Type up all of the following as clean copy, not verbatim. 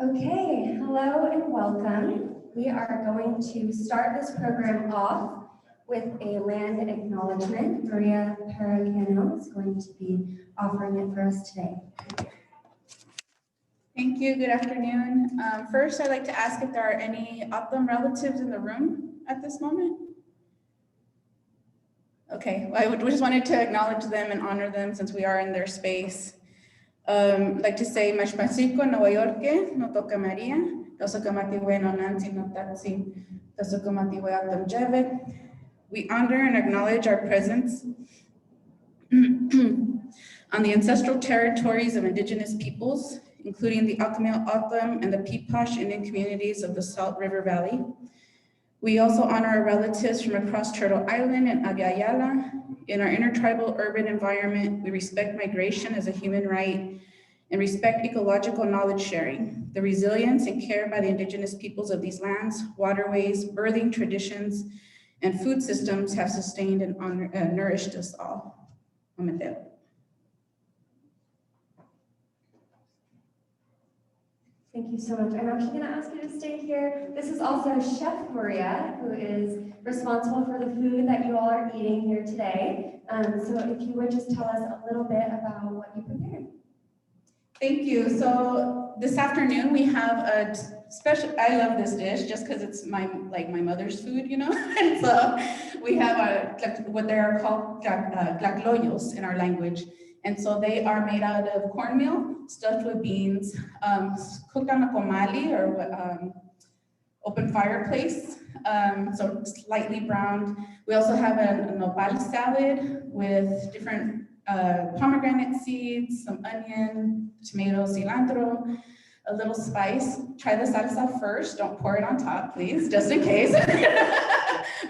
Okay, hello and welcome. We are going to start this program off with a land acknowledgement. Maria Paracano is going to be offering it for us today. Thank you. Good afternoon. First, I'd like to ask if there are any Otham relatives in the room at this moment. Okay, well, we just wanted to acknowledge them and honor them since we are in their space. I'd like to say, Mashpasiko, Nueva York, no toca Maria, Tosokamatiwe no Nancy no Tatsi, Tosokamatiwe Otham Jevet. We honor and acknowledge our presence on the ancestral territories of Indigenous peoples, including the Akmil Otham and the Pipash Indian communities of the Salt River Valley. We also honor our relatives from across Turtle Island and Abya. In our intertribal urban environment, we respect migration as a human right and respect ecological knowledge sharing. The resilience and care by the Indigenous peoples of these lands, waterways, birthing traditions, and food systems have sustained and nourished us all. Thank you so much. I'm actually going to ask you to stay here. This is also Chef Maria, who is responsible for the food that you all are eating here today. So if you would just tell us a little bit about what you prepared. Thank you. So this afternoon we have a special, I love this dish just because it's my mother's food, you know? And so we have what they are called tlacoyos in our language. And so they are made out of cornmeal, stuffed with beans, cooked on a comali or open fireplace, so slightly browned. We also have a nopal salad with different pomegranate seeds, some onion, tomato, cilantro, a little spice. Try the salsa first, don't pour it on top, please, just in case.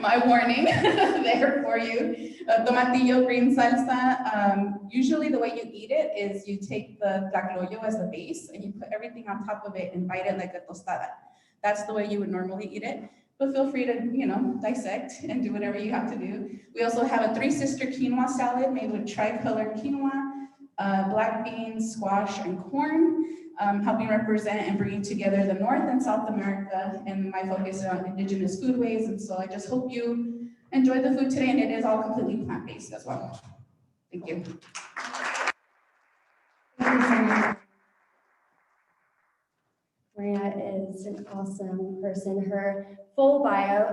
My warning there for you. Tomatillo green salsa. Usually the way you eat it is you take the tlacoyo as the base and you put everything on top of it and bite it like a tostada. That's the way you would normally eat it. But feel free to, dissect and do whatever you have to do. We also have a Three Sister quinoa salad made with tri-colored quinoa, black beans, squash, and corn, helping represent and bringing together the North and South America. And my focus is on Indigenous foodways. And so I just hope you enjoy the food today, and it is all completely plant-based as well. Thank you. Thank you so much. Maria is an awesome person. Her full bio,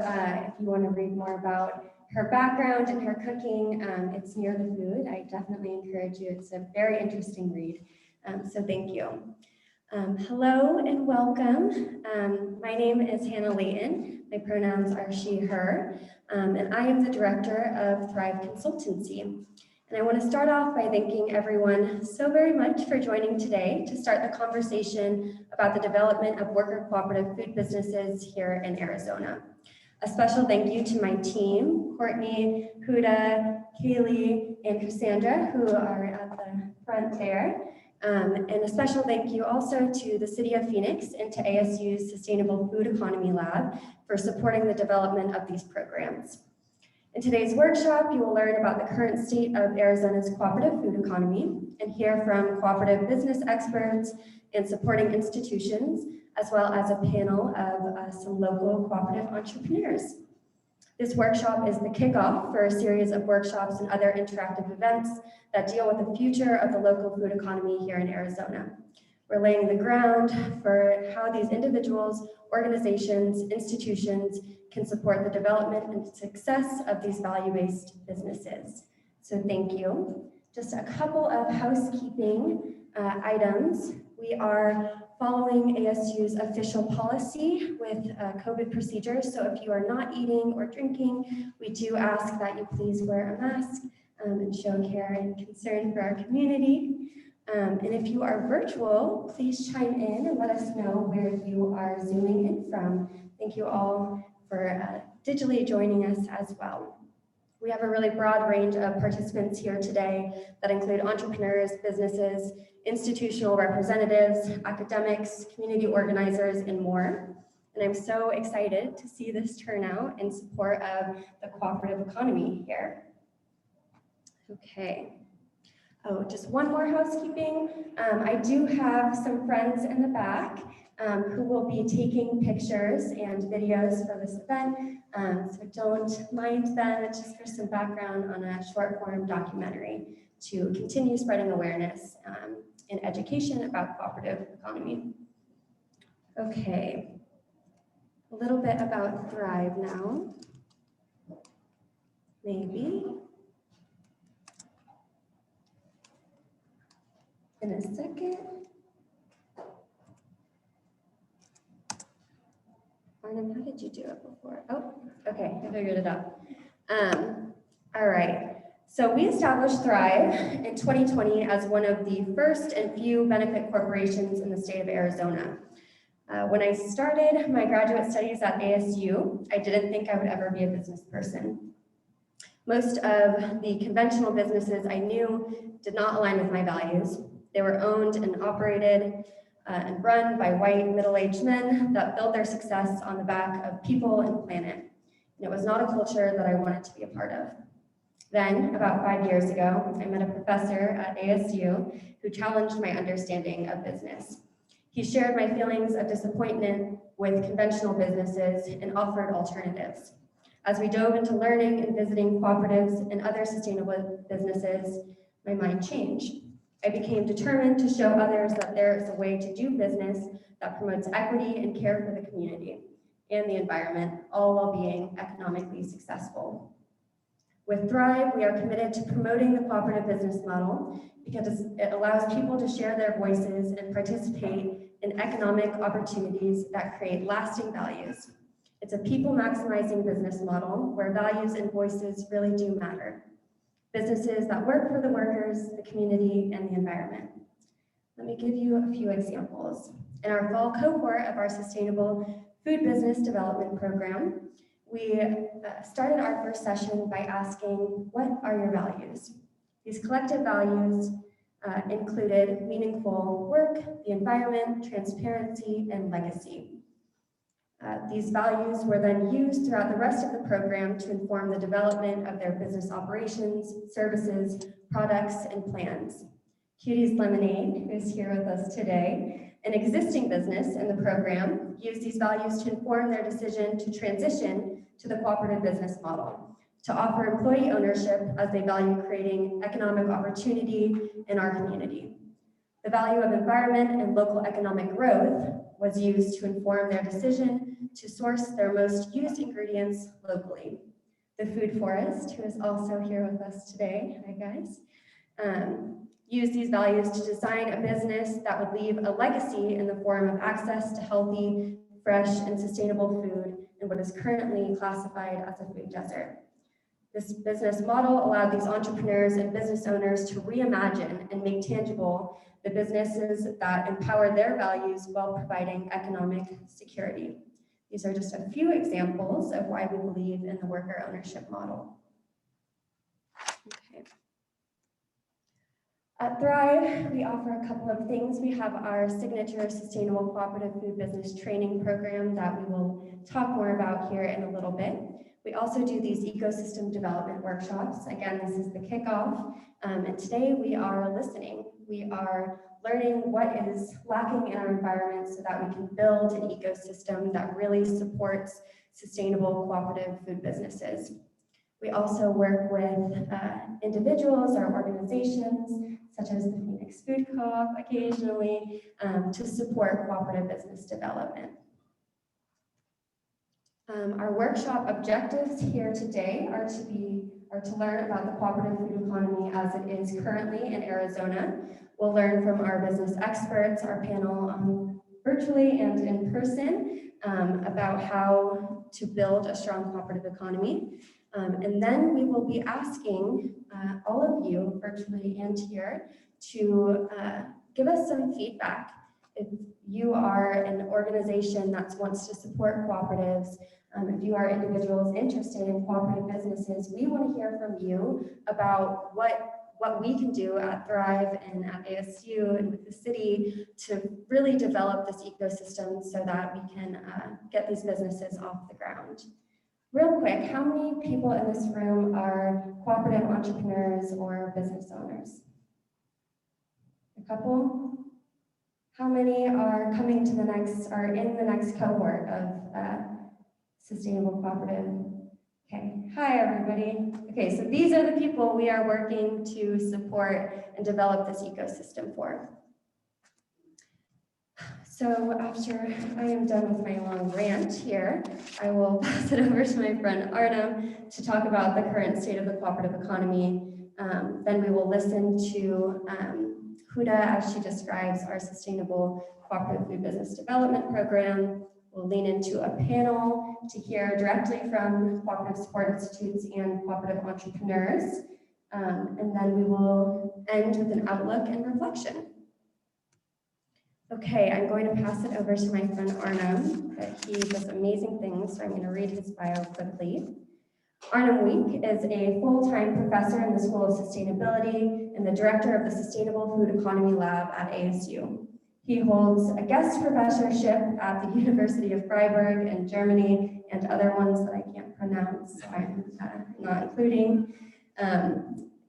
if you want to read more about her background and her cooking, it's near the food. I definitely encourage you. It's a very interesting read. So thank you. Hello and welcome. My name is Hanna Layton. My pronouns are she, her, and I am the director of Thrive Consultancy. And I want to start off by thanking everyone so very much for joining today to start the conversation about the development of worker cooperative food businesses here in Arizona. A special thank you to my team, Courtney, Huda, Kaylee, and Cassandra, who are at the front there. And a special thank you also to the City of Phoenix and to ASU's Sustainable Food Economy Lab for supporting the development of these programs. In today's workshop, you will learn about the current state of Arizona's cooperative food economy and hear from cooperative business experts and supporting institutions, as well as a panel of some local cooperative entrepreneurs. This workshop is the kickoff for a series of workshops and other interactive events that deal with the future of the local food economy here in Arizona. We're laying the ground for how these individuals, organizations, institutions can support the development and success of these value-based businesses. So thank you. Just a couple of housekeeping items. We are following ASU's official policy with COVID procedures. So if you are not eating or drinking, we do ask that you please wear a mask and show care and concern for our community. And if you are virtual, please chime in and let us know where you are zooming in from. Thank you all for digitally joining us as well. We have a really broad range of participants here today that include entrepreneurs, businesses, institutional representatives, academics, community organizers, and more. And I'm so excited to see this turnout in support of the cooperative economy here. Okay. Oh, just one more housekeeping. I do have some friends in the back who will be taking pictures and videos for this event. So don't mind them, it's just for some background on a short form documentary to continue spreading awareness and education about cooperative economy. Okay, a little bit about Thrive now. Maybe. In a second. Arnim, how did you do it before? Oh, okay, I figured it out. All right. So we established Thrive in 2020 as one of the first and few benefit corporations in the state of Arizona. When I started my graduate studies at ASU, I didn't think I would ever be a business person. Most of the conventional businesses I knew did not align with my values. They were owned and operated and run by white middle-aged men that built their success on the back of people and planet. And it was not a culture that I wanted to be a part of. Then, about 5 years ago, I met a professor at ASU who challenged my understanding of business. He shared my feelings of disappointment with conventional businesses and offered alternatives. As we dove into learning and visiting cooperatives and other sustainable businesses, my mind changed. I became determined to show others that there is a way to do business that promotes equity and care for the community and the environment, all while being economically successful. With Thrive, we are committed to promoting the cooperative business model because it allows people to share their voices and participate in economic opportunities that create lasting values. It's a people-maximizing business model where values and voices really do matter. Businesses that work for the workers, the community, and the environment. Let me give you a few examples. In our fall cohort of our Sustainable Food Business Development Program, we started our first session by asking, what are your values? These collective values included meaningful work, the environment, transparency, and legacy. These values were then used throughout the rest of the program to inform the development of their business operations, services, products, and plans. Cutie's Lemonade, who is here with us today, an existing business in the program, used these values to inform their decision to transition to the cooperative business model, to offer employee ownership as they value creating economic opportunity in our community. The value of environment and local economic growth was used to inform their decision to source their most used ingredients locally. The Food Forest, who is also here with us today, hi guys, used these values to design a business that would leave a legacy in the form of access to healthy, fresh, and sustainable food in what is currently classified as a food desert. This business model allowed these entrepreneurs and business owners to reimagine and make tangible the businesses that empower their values while providing economic security. These are just a few examples of why we believe in the worker ownership model. Okay. At Thrive, we offer a couple of things. We have our signature Sustainable Cooperative Food Business Training Program that we will talk more about here in a little bit. We also do these ecosystem development workshops. Again, this is the kickoff, and today we are listening. We are learning what is lacking in our environment so that we can build an ecosystem that really supports sustainable cooperative food businesses. We also work with individuals or organizations, such as the Phoenix Food Co-op occasionally, to support cooperative business development. Our workshop objectives here today are to learn about the cooperative food economy as it is currently in Arizona. We'll learn from our business experts, our panel virtually and in person, about how to build a strong cooperative economy. And then we will be asking all of you, virtually and here, to give us some feedback. If you are an organization that wants to support cooperatives, if you are individuals interested in cooperative businesses, we want to hear from you about what we can do at Thrive and at ASU and with the city to really develop this ecosystem so that we can get these businesses off the ground. Real quick, how many people in this room are cooperative entrepreneurs or business owners? A couple? How many are coming to the next, are in the next cohort of Sustainable Cooperative? Okay, hi everybody. Okay, so these are the people we are working to support and develop this ecosystem for. So after I am done with my long rant here, I will pass it over to my friend Arnim to talk about the current state of the cooperative economy. Then we will listen to Huda as she describes our Sustainable Cooperative Food Business Development Program. We'll lean into a panel to hear directly from cooperative support institutes and cooperative entrepreneurs. And then we will end with an outlook and reflection. Okay, I'm going to pass it over to my friend Arnim, but he does amazing things, so I'm going to read his bio quickly. Arnim Wiek is a full-time professor in the School of Sustainability and the director of the Sustainable Food Economy Lab at ASU. He holds a guest professorship at the University of Freiburg in Germany and other ones that I can't pronounce, so I'm not including.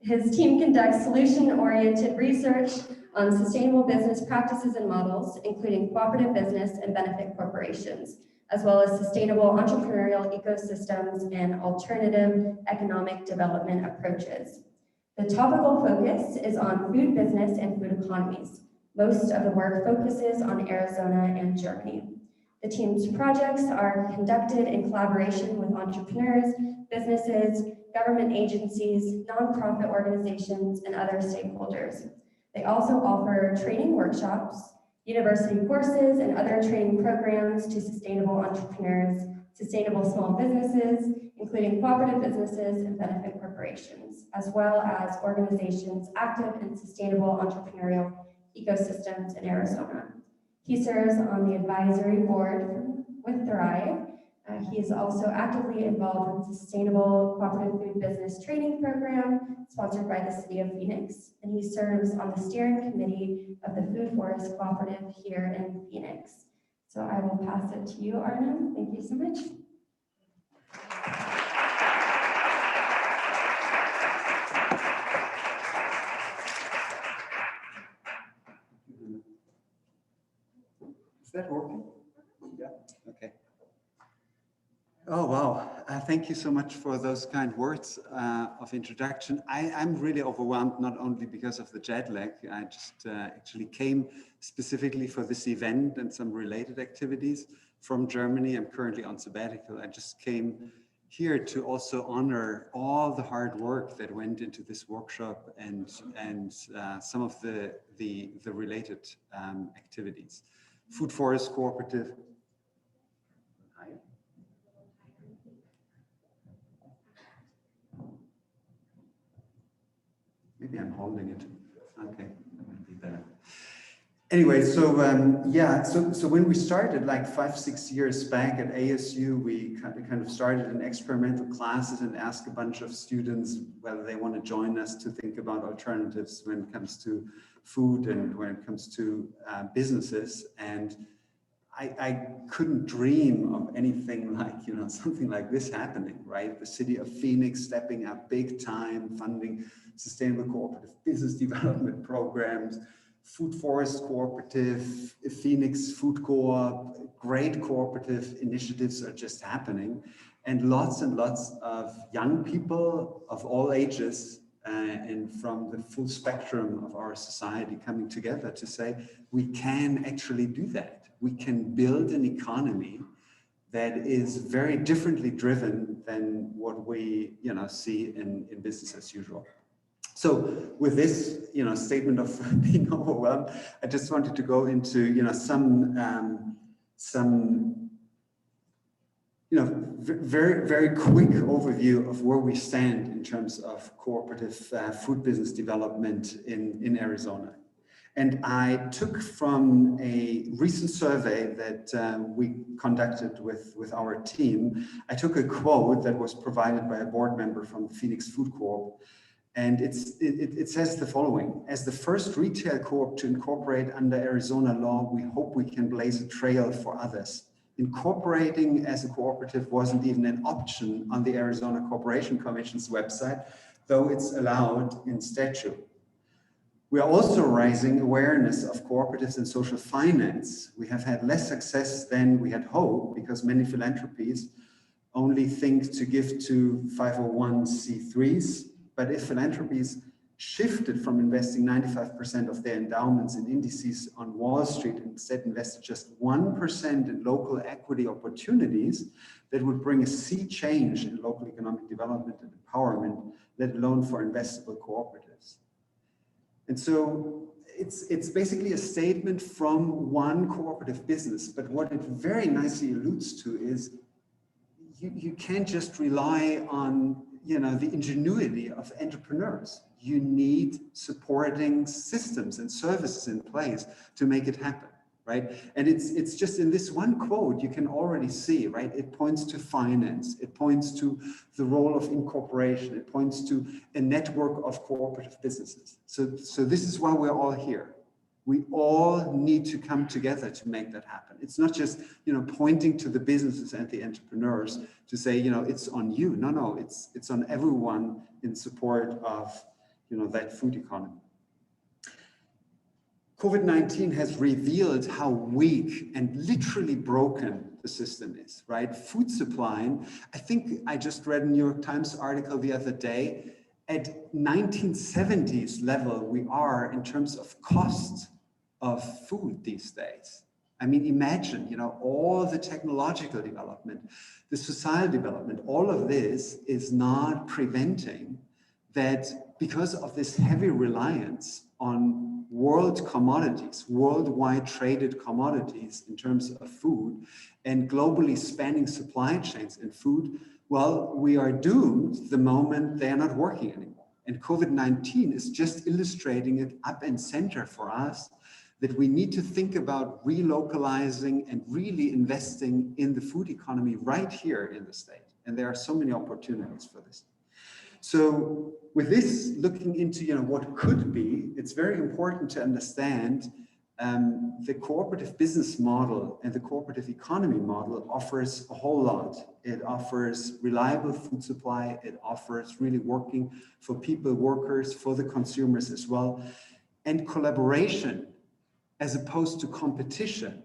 His team conducts solution-oriented research on sustainable business practices and models, including cooperative business and benefit corporations, as well as sustainable entrepreneurial ecosystems and alternative economic development approaches. The topical focus is on food business and food economies. Most of the work focuses on Arizona and Germany. The team's projects are conducted in collaboration with entrepreneurs, businesses, government agencies, nonprofit organizations, and other stakeholders. They also offer training workshops, university courses, and other training programs to sustainable entrepreneurs, sustainable small businesses, including cooperative businesses and benefit corporations, as well as organizations active in sustainable entrepreneurial ecosystems in Arizona. He serves on the advisory board with Thrive. He is also actively involved with the Sustainable Cooperative Food Business Training Program sponsored by the City of Phoenix, and he serves on the steering committee of the Food Forest Cooperative here in Phoenix. So I will pass it to you, Arnim. Thank you so much. Is that working? Yeah, okay. Oh, wow. Thank you so much for those kind words of introduction. I'm really overwhelmed, not only because of the jet lag. I just actually came specifically for this event and some related activities from Germany. I'm currently on sabbatical. I just came here to also honor all the hard work that went into this workshop and some of the related activities. Food Forest Cooperative. Maybe I'm holding it. Okay, that would be better. Anyway, so when we started like 5-6 years back at ASU, we kind of started in experimental classes and asked a bunch of students whether they want to join us to think about alternatives when it comes to food and when it comes to businesses. And I couldn't dream of anything like, something like this happening, right? The city of Phoenix stepping up big time, funding sustainable cooperative business development programs, Food Forest Cooperative, Phoenix Food Co-op, great cooperative initiatives are just happening. And lots of young people of all ages and from the full spectrum of our society coming together to say, we can actually do that. We can build an economy that is very differently driven than what we see in business as usual. So with this statement of being overwhelmed, I just wanted to go into some very quick overview of where we stand in terms of cooperative food business development in Arizona. And I took from a recent survey that we conducted with our team, I took a quote that was provided by a board member from the Phoenix Food Co-op. And it says the following: as the first retail co-op to incorporate under Arizona law, we hope we can blaze a trail for others. Incorporating as a cooperative wasn't even an option on the Arizona Corporation Commission's website, though it's allowed in statute. We are also raising awareness of cooperatives and social finance. We have had less success than we had hoped because many philanthropies only think to give to 501c3s. But if philanthropies shifted from investing 95% of their endowments in indices on Wall Street and instead invested just 1% in local equity opportunities, that would bring a sea change in local economic development and empowerment, let alone for investable cooperatives. And so it's basically a statement from one cooperative business, but what it very nicely alludes to is you can't just rely on the ingenuity of entrepreneurs. You need supporting systems and services in place to make it happen, right? And it's just in this one quote, you can already see, right? It points to finance, it points to the role of incorporation, it points to a network of cooperative businesses. So this is why we're all here. We all need to come together to make that happen. It's not just, pointing to the businesses and the entrepreneurs to say, it's on you. No, it's on everyone in support of, that food economy. COVID-19 has revealed how weak and literally broken the system is, right? Food supply, I think I just read a New York Times article the other day, at 1970s level we are in terms of cost of food these days. I mean, imagine, all the technological development, the societal development, all of this is not preventing that because of this heavy reliance on world commodities, worldwide traded commodities in terms of food and globally spanning supply chains in food, well, we are doomed the moment they are not working anymore. And COVID-19 is just illustrating it up and center for us, that we need to think about relocalizing and really investing in the food economy right here in the state. And there are so many opportunities for this. So with this, looking into what could be, it's very important to understand the cooperative business model and the cooperative economy model offers a whole lot. It offers reliable food supply. It offers really working for people, workers, for the consumers as well. And collaboration, as opposed to competition,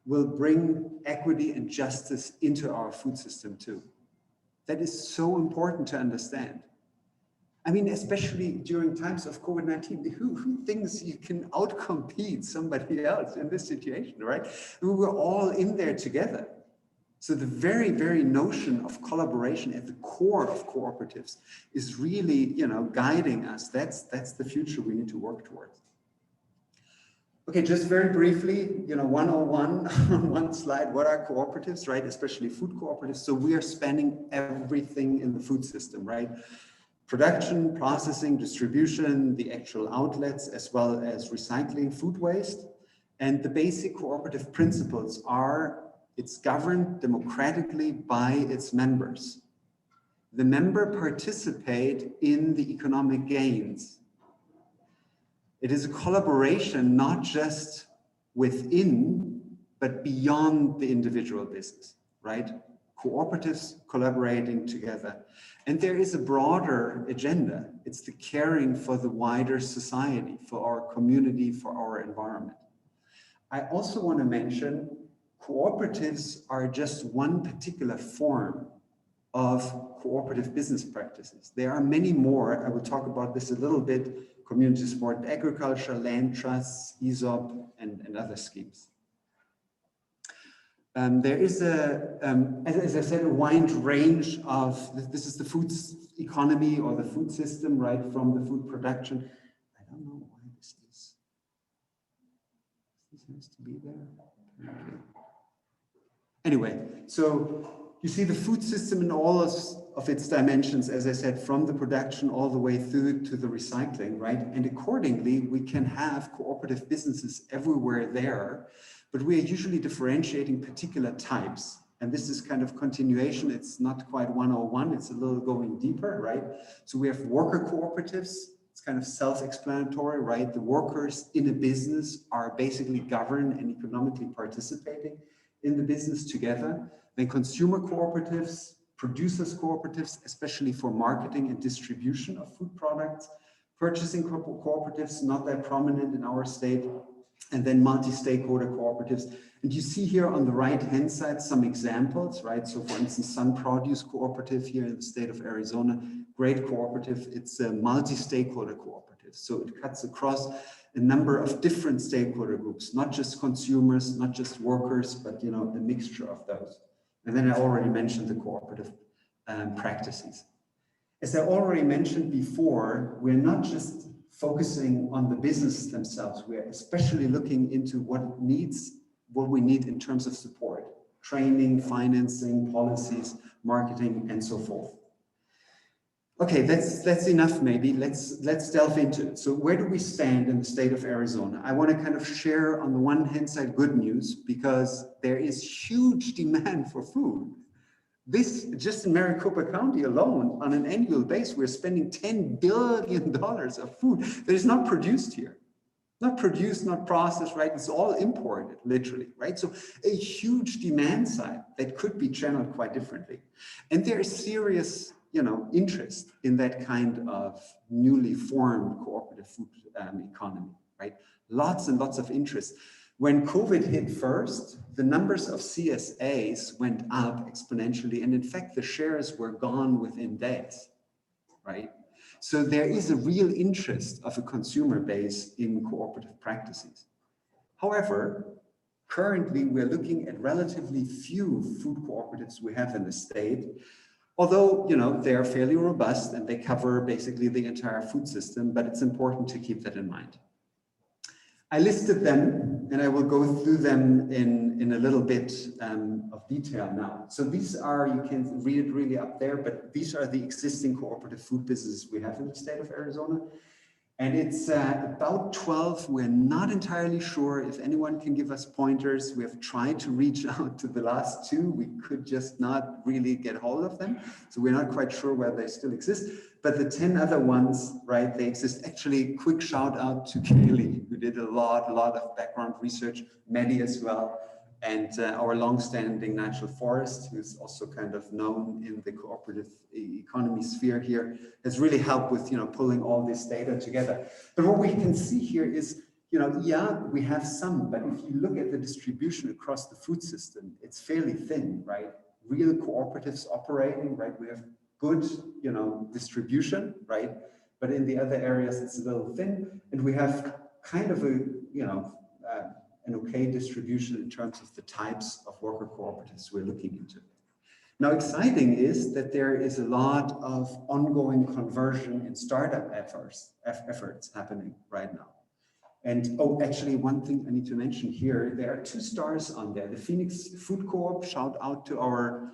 will bring equity and justice into our food system too. That is so important to understand. I mean, especially during times of COVID-19, who thinks you can outcompete somebody else in this situation, right? We were all in there together. So the very, very notion of collaboration at the core of cooperatives is really, guiding us. That's the future we need to work towards. Okay, just very briefly, 101 on one slide, what are cooperatives, right? Especially food cooperatives. So we are spanning everything in the food system, right? Production, processing, distribution, the actual outlets, as well as recycling food waste. And the basic cooperative principles are, it's governed democratically by its members. The member participate in the economic gains. It is a collaboration, not just within, but beyond the individual business, right? Cooperatives collaborating together. And there is a broader agenda. It's the caring for the wider society, for our community, for our environment. I also want to mention cooperatives are just one particular form of cooperative business practices. There are many more. I will talk about this a little bit. Community supported agriculture, land trusts, ESOP, and other schemes. There is as I said, a wide range of, this is the food economy or the food system, right, from the food production. I don't know why this is. This has to be there. Anyway, so you see the food system in all of its dimensions, as I said, from the production all the way through to the recycling, right? And accordingly, we can have cooperative businesses everywhere there, but we are usually differentiating particular types. And this is kind of continuation. It's not quite 101, it's a little going deeper, right? So we have worker cooperatives. It's kind of self-explanatory, right? The workers in a business are basically governed and economically participating in the business together. Then consumer cooperatives, producers cooperatives, especially for marketing and distribution of food products, Purchasing cooperatives, not that prominent in our state, and then multi-stakeholder cooperatives. And you see here on the right-hand side some examples, right? So for instance, Sun Produce Cooperative here in the state of Arizona, great cooperative. It's a multi-stakeholder cooperative. So it cuts across a number of different stakeholder groups, not just consumers, not just workers, but a mixture of those. And then I already mentioned the cooperative practices. As I already mentioned before, we're not just focusing on the business themselves. We're especially looking into what we need in terms of support, training, financing, policies, marketing, and so forth. Okay, that's enough maybe. Let's delve into it. So where do we stand in the state of Arizona? I want to kind of share on the one hand side good news, because there is huge demand for food. This, just in Maricopa County alone, on an annual basis, we're spending $10 billion of food that is not produced here. Not produced, not processed, right? It's all imported, literally, right? So a huge demand side that could be channeled quite differently. And there is serious, interest in that kind of newly formed cooperative food economy, right? Lots and lots of interest. When COVID hit first, the numbers of CSAs went up exponentially. And in fact, the shares were gone within days, right? So there is a real interest of a consumer base in cooperative practices. However, currently we're looking at relatively few food cooperatives we have in the state, although, they are fairly robust and they cover basically the entire food system, but it's important to keep that in mind. I listed them and I will go through them in a little bit of detail now. So these are, you can read it really up there, but these are the existing cooperative food businesses we have in the state of Arizona. And it's about 12. We're not entirely sure if anyone can give us pointers. We have tried to reach out to the last 2. We could just not really get hold of them. So we're not quite sure whether they still exist. But the 10 other ones, right, they exist. Actually, quick shout out to Kaylee, who did a lot of background research, Maddie as well, and our longstanding Natural Forest, who's also kind of known in the cooperative economy sphere here, has really helped with, pulling all this data together. But what we can see here is, yeah, we have some, but if you look at the distribution across the food system, it's fairly thin, right? Real cooperatives operating, right? We have good, distribution, right? But in the other areas, it's a little thin, and we have kind of a, an okay distribution in terms of the types of worker cooperatives we're looking into. Now, exciting is that there is a lot of ongoing conversion and startup efforts happening right now. And actually, one thing I need to mention here, there are 2 stars on there. The Phoenix Food Co-op, shout out to our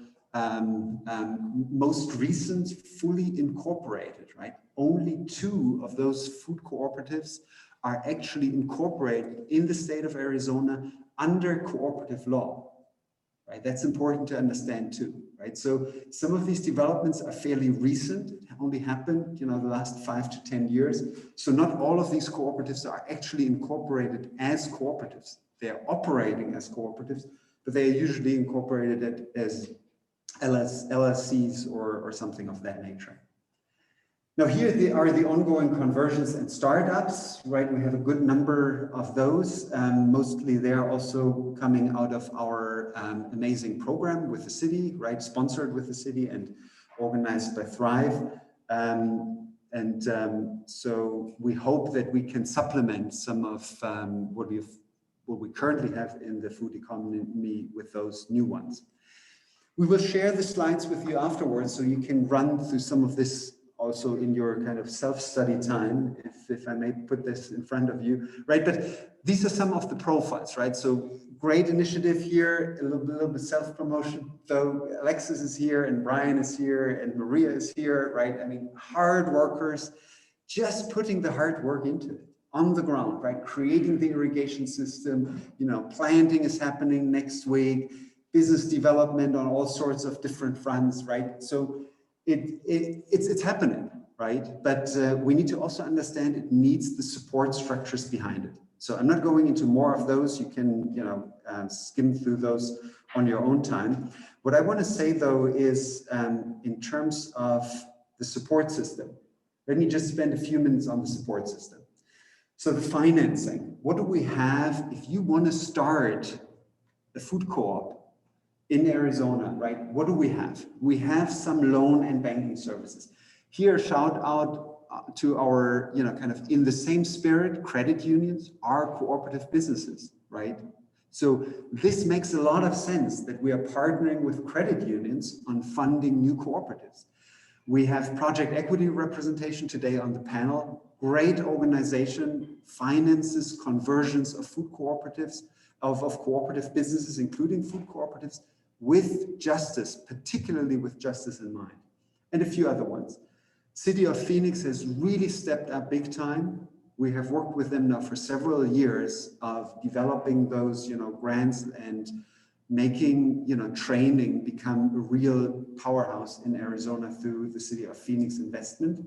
most recent fully incorporated, right? Only 2 of those food cooperatives are actually incorporated in the state of Arizona under cooperative law, right? That's important to understand too, right? So some of these developments are fairly recent. It only happened, the last 5 to 10 years. So not all of these cooperatives are actually incorporated as cooperatives. They're operating as cooperatives, but they are usually incorporated as LLCs or something of that nature. Now here are the ongoing conversions and startups, right? We have a good number of those. Mostly they're also coming out of our amazing program with the city, right? Sponsored with the city and organized by Thrive. So we hope that we can supplement some of what we currently have in the food economy with those new ones. We will share the slides with you afterwards, so you can run through some of this also in your kind of self-study time, if I may put this in front of you, right? But these are some of the profiles, right? So great initiative here, a little bit self-promotion. So Alexis is here and Brian is here and Maria is here, right? I mean, hard workers, just putting the hard work into it on the ground, right? Creating the irrigation system, planting is happening next week, business development on all sorts of different fronts, right? So it's happening, right? But we need to also understand it needs the support structures behind it. So I'm not going into more of those. You can, skim through those on your own time. What I want to say though is in terms of the support system, Let me just spend a few minutes on the support system. So the financing, what do we have if you want to start a food co-op in Arizona, right? What do we have? We have some loan and banking services. Here, shout out to our, kind of in the same spirit, credit unions are cooperative businesses, right? So this makes a lot of sense that we are partnering with credit unions on funding new cooperatives. We have project equity representation today on the panel. Great organization, finances conversions of food cooperatives, of cooperative businesses, including food cooperatives, with justice, particularly with justice in mind, and a few other ones. City of Phoenix has really stepped up big time. We have worked with them now for several years of developing those, grants and making, training become a real powerhouse in Arizona through the City of Phoenix investment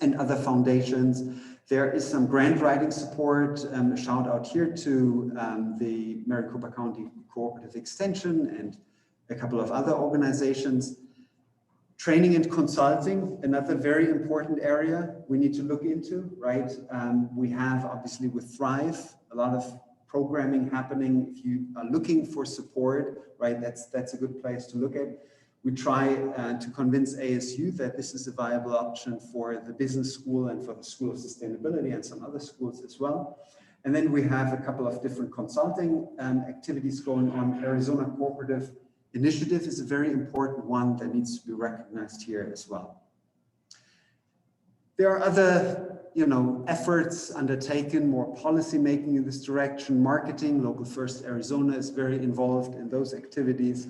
and other foundations. There is some grant writing support. A shout out here to the Maricopa County Cooperative Extension and a couple of other organizations. Training and consulting, another very important area we need to look into, right? We have obviously with Thrive, a lot of programming happening. If you are looking for support, right, that's a good place to look at. We try to convince ASU that this is a viable option for the business school and for the School of Sustainability and some other schools as well. And then we have a couple of different consulting activities going on. Arizona Cooperative Initiative is a very important one that needs to be recognized here as well. There are other, efforts undertaken, more policy making in this direction. Marketing, Local First Arizona is very involved in those activities.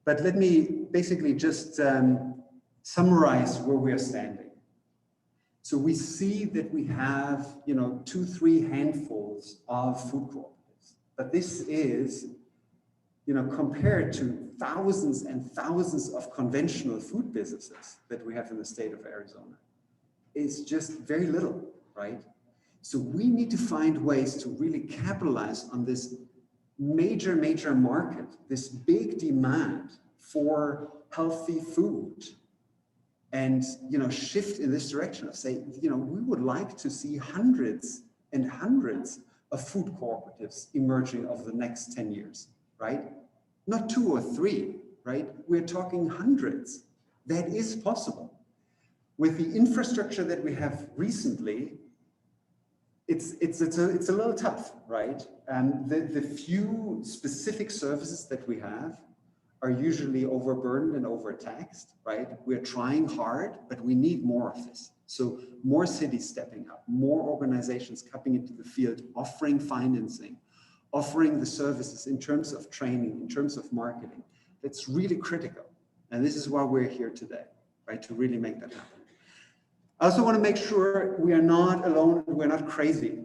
But let me basically just summarize where we are standing. So we see that we have, 2-3 handfuls of food cooperatives, but this is, compared to thousands and thousands of conventional food businesses that we have in the state of Arizona, is just very little, right? So we need to find ways to really capitalize on this major market, this big demand for healthy food, and shift in this direction of say, we would like to see hundreds and hundreds of food cooperatives emerging over the next 10 years, right? Not 2 or 3, right? We're talking hundreds. That is possible. With the infrastructure that we have recently, it's a little tough, right? The few specific services that we have are usually overburdened and overtaxed, right? We're trying hard, but we need more of this. So more cities stepping up, more organizations coming into the field, offering financing, offering the services in terms of training, in terms of marketing. That's really critical. And this is why we're here today, right? To really make that happen. I also want to make sure we are not alone, we're not crazy.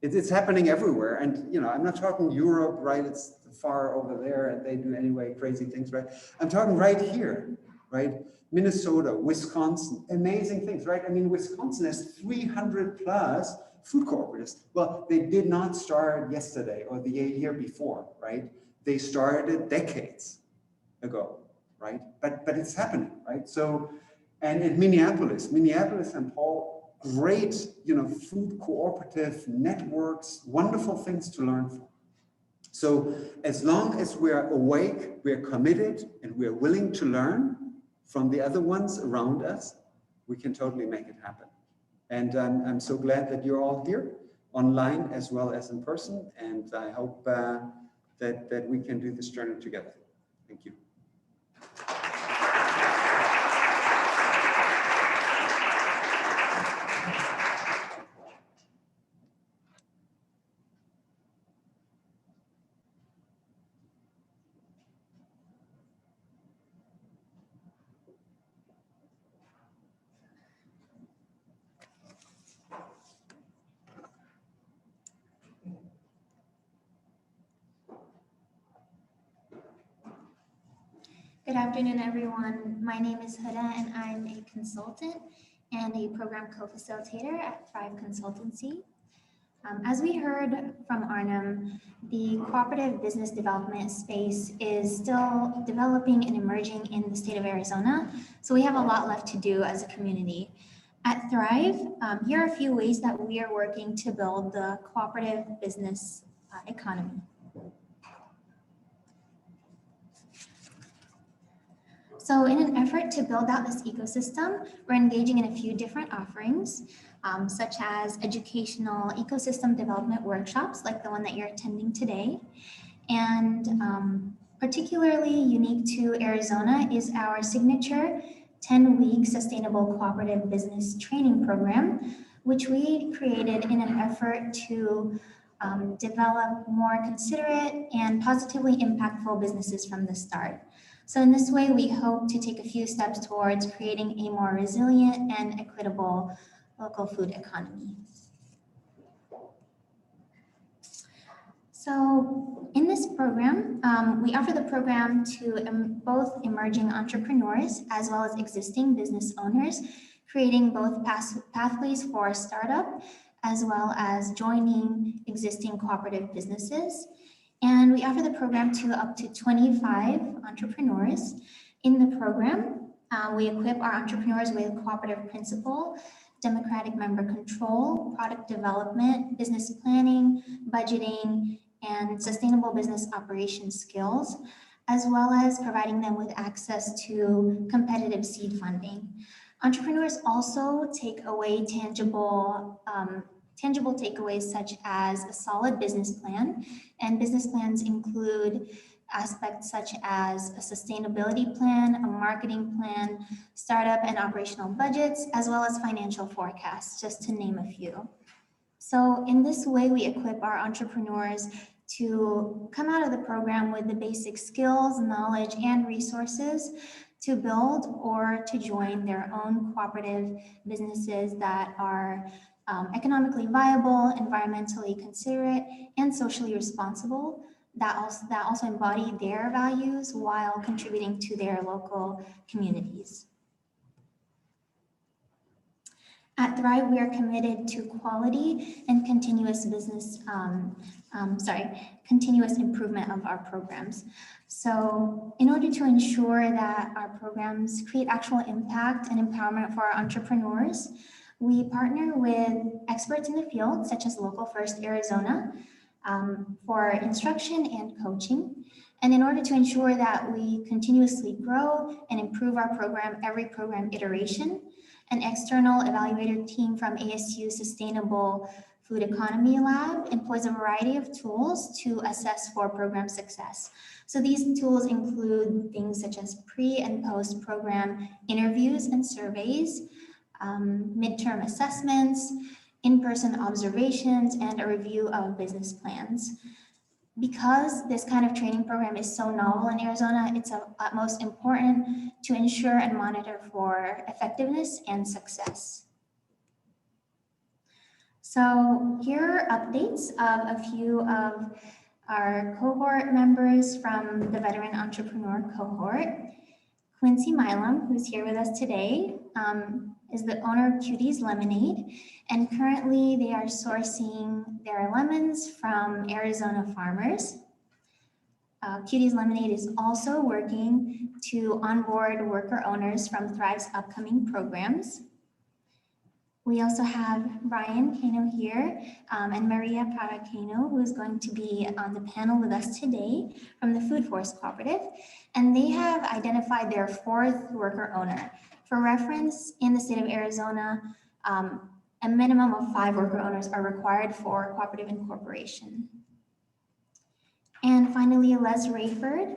It's happening everywhere. And, I'm not talking Europe, right? It's far over there and they do anyway crazy things, right? I'm talking right here, right? Minnesota, Wisconsin, amazing things, right? I mean, Wisconsin has 300 plus food cooperatives. Well, they did not start yesterday or the year before, right? They started decades ago, right? But it's happening, right? So, and in Minneapolis, St. Paul, great, food cooperative networks, wonderful things to learn from. So as long as we are awake, we are committed, and we are willing to learn from the other ones around us, we can totally make it happen. And I'm so glad that you're all here, online as well as in person, and I hope that we can do this journey together. Thank you. Good afternoon, everyone. My name is Hanna, and I'm a consultant and a program co-facilitator at Thrive Consultancy. As we heard from Arnim, the cooperative business development space is still developing and emerging in the state of Arizona, so we have a lot left to do as a community. At Thrive, here are a few ways that we are working to build the cooperative business economy. So in an effort to build out this ecosystem, we're engaging in a few different offerings, such as educational ecosystem development workshops, like the one that you're attending today. And particularly unique to Arizona is our signature 10-week sustainable cooperative business training program, which we created in an effort to develop more considerate and positively impactful businesses from the start. So in this way, we hope to take a few steps towards creating a more resilient and equitable local food economy. So in this program, we offer the program to both emerging entrepreneurs as well as existing business owners, creating both pathways for startup as well as joining existing cooperative businesses. And we offer the program to up to 25 entrepreneurs. In the program, we equip our entrepreneurs with cooperative principle, democratic member control, product development, business planning, budgeting, and sustainable business operations skills, as well as providing them with access to competitive seed funding. Entrepreneurs also take away tangible takeaways such as a solid business plan, and business plans include aspects such as a sustainability plan, a marketing plan, startup and operational budgets, as well as financial forecasts, just to name a few. So in this way, we equip our entrepreneurs to come out of the program with the basic skills, knowledge, and resources to build or to join their own cooperative businesses that are economically viable, environmentally considerate, and socially responsible, that also embody their values while contributing to their local communities. At Thrive, we are committed to quality and continuous continuous improvement of our programs. So in order to ensure that our programs create actual impact and empowerment for our entrepreneurs, we partner with experts in the field, such as Local First Arizona, for instruction and coaching. And in order to ensure that we continuously grow and improve our program, every program iteration, an external evaluator team from ASU Sustainable Food Economy Lab employs a variety of tools to assess for program success. So these tools include things such as pre and post program interviews and surveys, midterm assessments, in-person observations, and a review of business plans. Because this kind of training program is so novel in Arizona, it's of utmost important to ensure and monitor for effectiveness and success. So here are updates of a few of our cohort members from the Veteran Entrepreneur cohort. Quincy Milam, who's here with us today, is the owner of Cuties Lemonade, and currently they are sourcing their lemons from Arizona farmers. Cuties Lemonade is also working to onboard worker owners from Thrive's upcoming programs. We also have Brian Cano here and Maria Paracano, who is going to be on the panel with us today from the Food Force Cooperative, and they have identified their fourth worker owner. For reference, in the state of Arizona, a minimum of 5 worker owners are required for cooperative incorporation. And finally, Les Rayford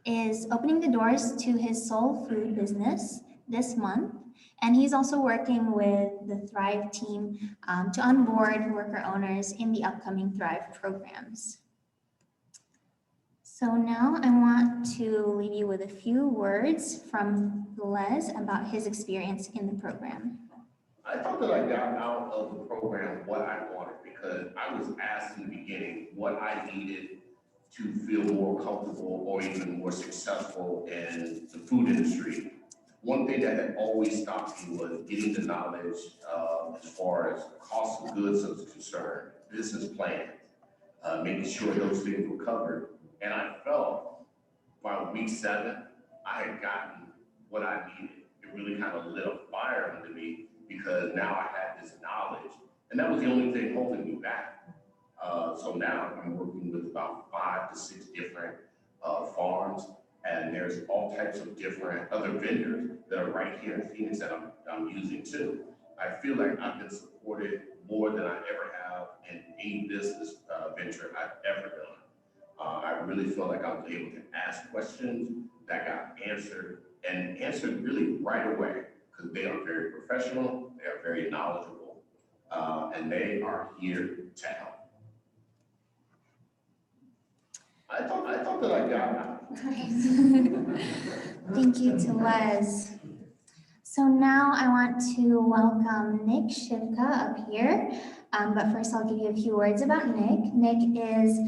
is opening the doors to his soul food business this month. And he's also working with the Thrive team to onboard worker owners in the upcoming Thrive programs. So now I want to leave you with a few words from Les about his experience in the program. I thought that I got out of the program what I wanted, because I was asked in the beginning what I needed to feel more comfortable or even more successful in the food industry. One thing that had always stopped me was getting the knowledge as far as cost of goods is concerned, business plan, making sure those things were covered. And I felt by week 7, I had gotten what I needed. It really kind of lit a fire under me because now I had this knowledge, and that was the only thing holding me back. So now I'm working with about 5 to 6 different farms, and there's all types of different other vendors that are right here in Phoenix that I'm using too. I feel like I've been supported more than I ever have in any business venture I've ever done. I really feel like I was able to ask questions that got answered, and answered really right away, because they are very professional, they are very knowledgeable, and they are here to help. I thought that I got that. Thank you to Les. So now I want to welcome Nick Shivka up here. But first I'll give you a few words about Nick. Nick is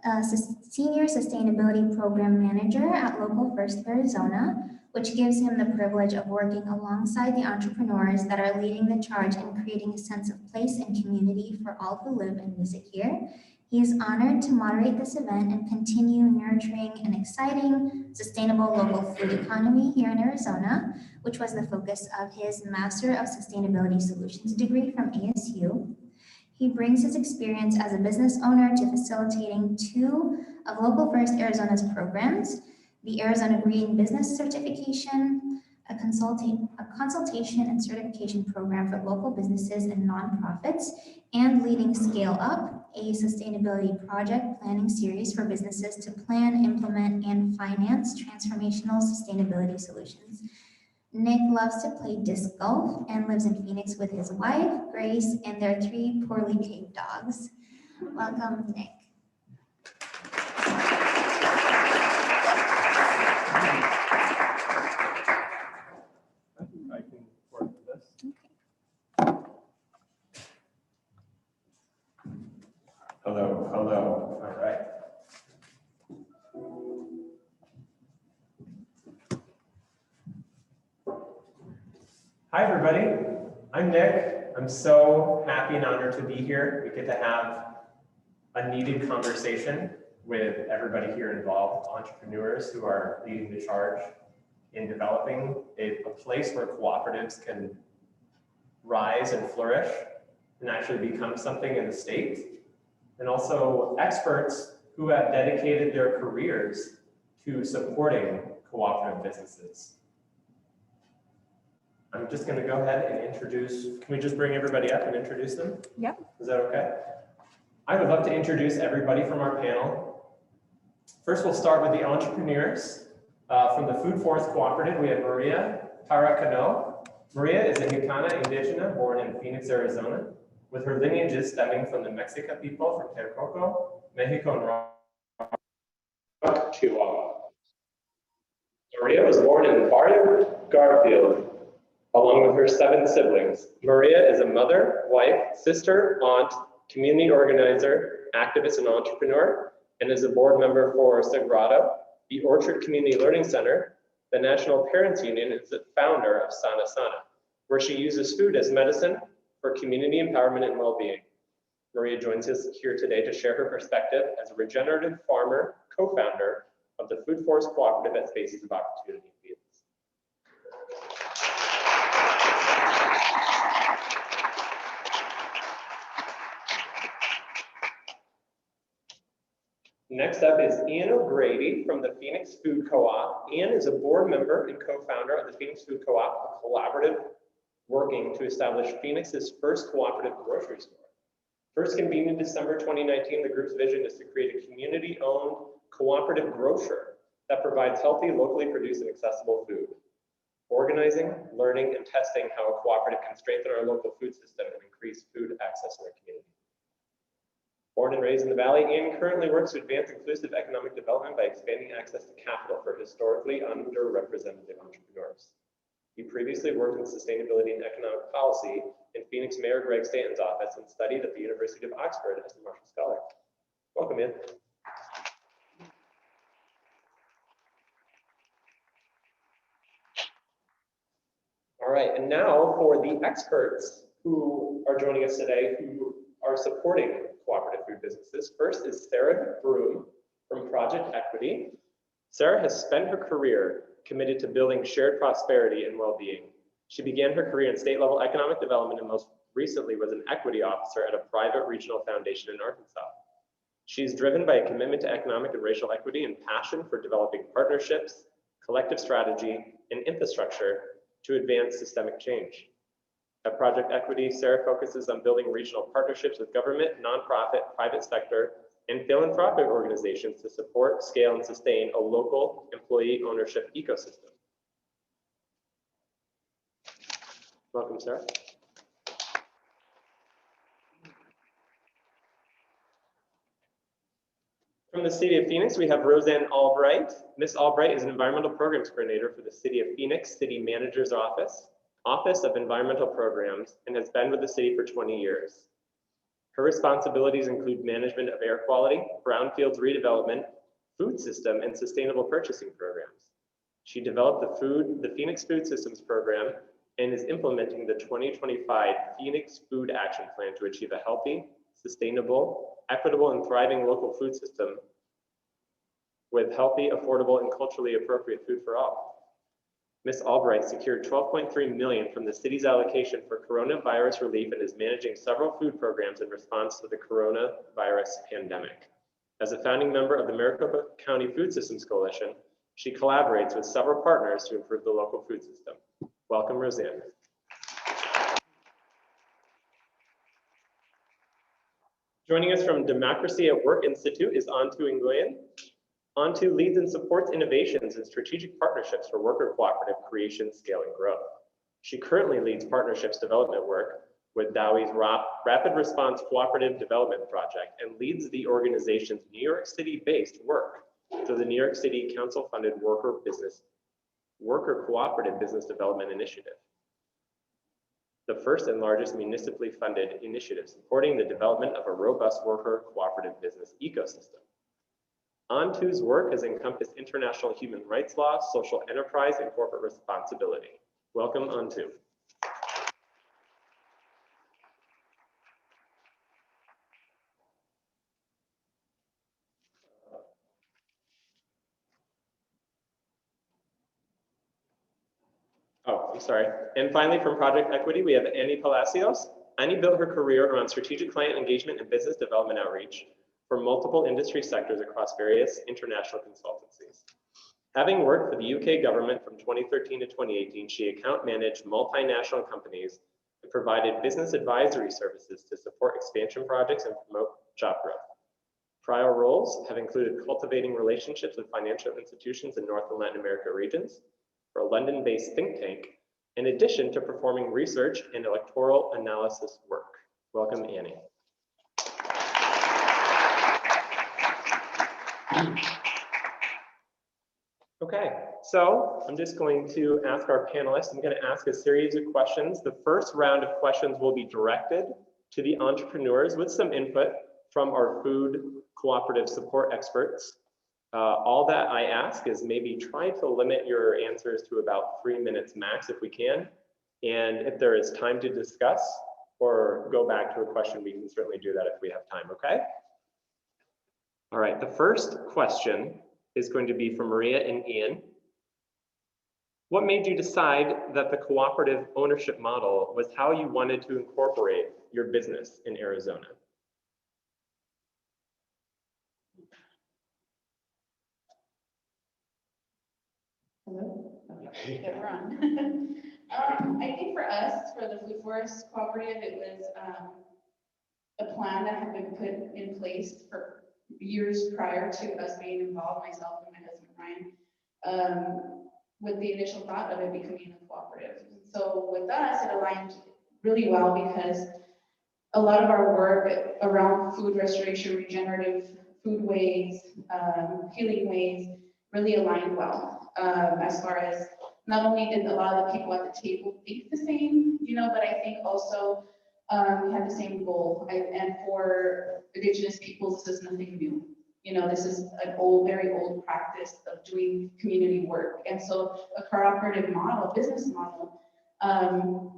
a Senior Sustainability Program Manager at Local First Arizona, which gives him the privilege of working alongside the entrepreneurs that are leading the charge in creating a sense of place and community for all who live and visit here. He is honored to moderate this event and continue nurturing an exciting, sustainable local food economy here in Arizona, which was the focus of his Master of Sustainability Solutions degree from ASU. He brings his experience as a business owner to facilitating 2 of Local First Arizona's programs, the Arizona Green Business Certification, a consultation and certification program for local businesses and nonprofits, and leading Scale Up, a sustainability project planning series for businesses to plan, implement, and finance transformational sustainability solutions. Nick loves to play disc golf and lives in Phoenix with his wife, Grace, and their 3 poorly behaved dogs. Welcome, Nick. I can work with this. Okay. Hello, hello. All right. Hi, everybody. I'm Nick. I'm so happy and honored to be here. We get to have a needed conversation with everybody here involved, entrepreneurs who are leading the charge in developing a place where cooperatives can rise and flourish and actually become something in the state. And also experts who have dedicated their careers to supporting cooperative businesses. I'm just going to go ahead and introduce, can we just bring everybody up and introduce them? Yep. Is that okay? I would love to introduce everybody from our panel. First, we'll start with the entrepreneurs. From the Food Forest Cooperative, we have Maria Taracano. Maria is a Jicana indígena born in Phoenix, Arizona, with her lineages stemming from the Mexica people from Texcoco, Mexico, and Chihuahua. Maria was born in Barrio Garfield, along with her 7 siblings. Maria is a mother, wife, sister, aunt, community organizer, activist, and entrepreneur, and is a board member for Sagrado, the Orchard Community Learning Center. The National Parents Union is the founder of Sana Sana, where she uses food as medicine for community empowerment and well-being. Maria joins us here today to share her perspective as a regenerative farmer, co-founder of the Food Forest Cooperative at Spaces of Opportunity in Phoenix. Next up is Ian O'Grady from the Phoenix Food Co-op. Ian is a board member and co-founder of the Phoenix Food Co-op, a collaborative working to establish Phoenix's first cooperative grocery store. First convened in December 2019, the group's vision is to create a community-owned cooperative grocer that provides healthy, locally produced and accessible food. Organizing, learning, and testing how a cooperative can strengthen our local food system and increase food access in our community. Born and raised in the Valley, Ian currently works to advance inclusive economic development by expanding access to capital for historically underrepresented entrepreneurs. He previously worked in sustainability and economic policy in Phoenix Mayor Greg Stanton's office and studied at the University of Oxford as a Marshall Scholar. Welcome, Ian. All right, and now for the experts who are joining us today who are supporting cooperative food businesses. First is Sarah Broom from Project Equity. Sarah has spent her career committed to building shared prosperity and well-being. She began her career in state-level economic development and most recently was an equity officer at a private regional foundation in Arkansas. She is driven by a commitment to economic and racial equity and passion for developing partnerships, collective strategy, and infrastructure to advance systemic change. At Project Equity, Sarah focuses on building regional partnerships with government, nonprofit, private sector, and philanthropic organizations to support, scale, and sustain a local employee ownership ecosystem. Welcome, Sarah. From the City of Phoenix, we have Roseanne Albright. Ms. Albright is an environmental programs coordinator for the City of Phoenix City Manager's Office of Environmental Programs, and has been with the city for 20 years. Her responsibilities include management of air quality, brownfields redevelopment, food system, and sustainable purchasing programs. She developed the Phoenix Food Systems Program and is implementing the 2025 Phoenix Food Action Plan to achieve a healthy, sustainable, equitable, and thriving local food system with healthy, affordable, and culturally appropriate food for all. Ms. Albright secured $12.3 million from the city's allocation for coronavirus relief and is managing several food programs in response to the coronavirus pandemic. As a founding member of the Maricopa County Food Systems Coalition, she collaborates with several partners to improve the local food system. Welcome, Roseanne. Joining us from Democracy at Work Institute is Antu Nguyen. Antu leads and supports innovations and strategic partnerships for worker cooperative creation, scale, and growth. She currently leads partnerships development work with Dowie's Rapid Response Cooperative Development Project and leads the organization's New York City-based work through the New York City Council-funded Worker Cooperative Business Development Initiative, the first and largest municipally funded initiative supporting the development of a robust worker cooperative business ecosystem. Antu's work has encompassed international human rights law, social enterprise, and corporate responsibility. Welcome, Antu. Oh, I'm sorry. And finally, from Project Equity, we have Annie Palacios. Annie built her career around strategic client engagement and business development outreach for multiple industry sectors across various international consultancies. Having worked for the UK government from 2013 to 2018, she account managed multinational companies and provided business advisory services to support expansion projects and promote job growth. Prior roles have included cultivating relationships with financial institutions in North and Latin America regions for a London-based think tank, in addition to performing research and electoral analysis work. Welcome, Annie. Okay, so I'm just going to ask our panelists, I'm going to ask a series of questions. The first round of questions will be directed to the entrepreneurs with some input from our food cooperative support experts. All that I ask is maybe try to limit your answers to about 3 minutes max if we can. And if there is time to discuss or go back to a question, we can certainly do that if we have time, okay? All right, the first question is going to be from Maria and Ian. What made you decide that the cooperative ownership model was how you wanted to incorporate your business in Arizona? Hello? Okay, yeah, we're on. I think for us, for the Food Forest Cooperative, it was a plan that had been put in place for years prior to us being involved, myself and my husband Ryan, with the initial thought of it becoming a cooperative. So with us, it aligned really well because a lot of our work around food restoration, regenerative food ways, healing ways really aligned well. As far as not only did a lot of the people at the table think the same, but I think also we had the same goal. And for Indigenous peoples, this is nothing new. This is an very old practice of doing community work. And so a cooperative model, business model,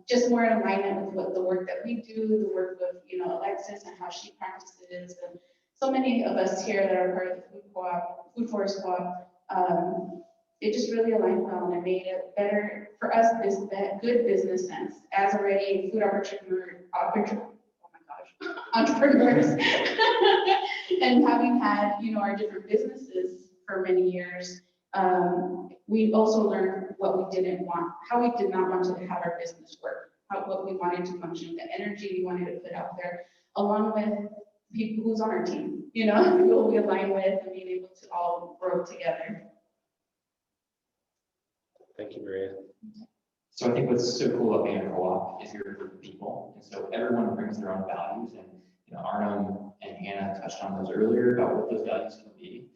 just more in alignment with what the work that we do, the work of, Alexis and how she practices, and so many of us here that are part of the Food Forest Co-op, it just really aligned well, and it made it better for us, good business sense, as already food entrepreneurs. And having had, our different businesses for many years, we also learned what we didn't want, how we did not want to have our business work, what we wanted to function, the energy we wanted to put out there, along with people who's on our team, people we align with, and being able to all grow together. Thank you, Maria. So I think what's so cool about being a co-op is you're a group of people, and so everyone brings their own values, and Arnim and Hanna touched on those earlier about what those values can be,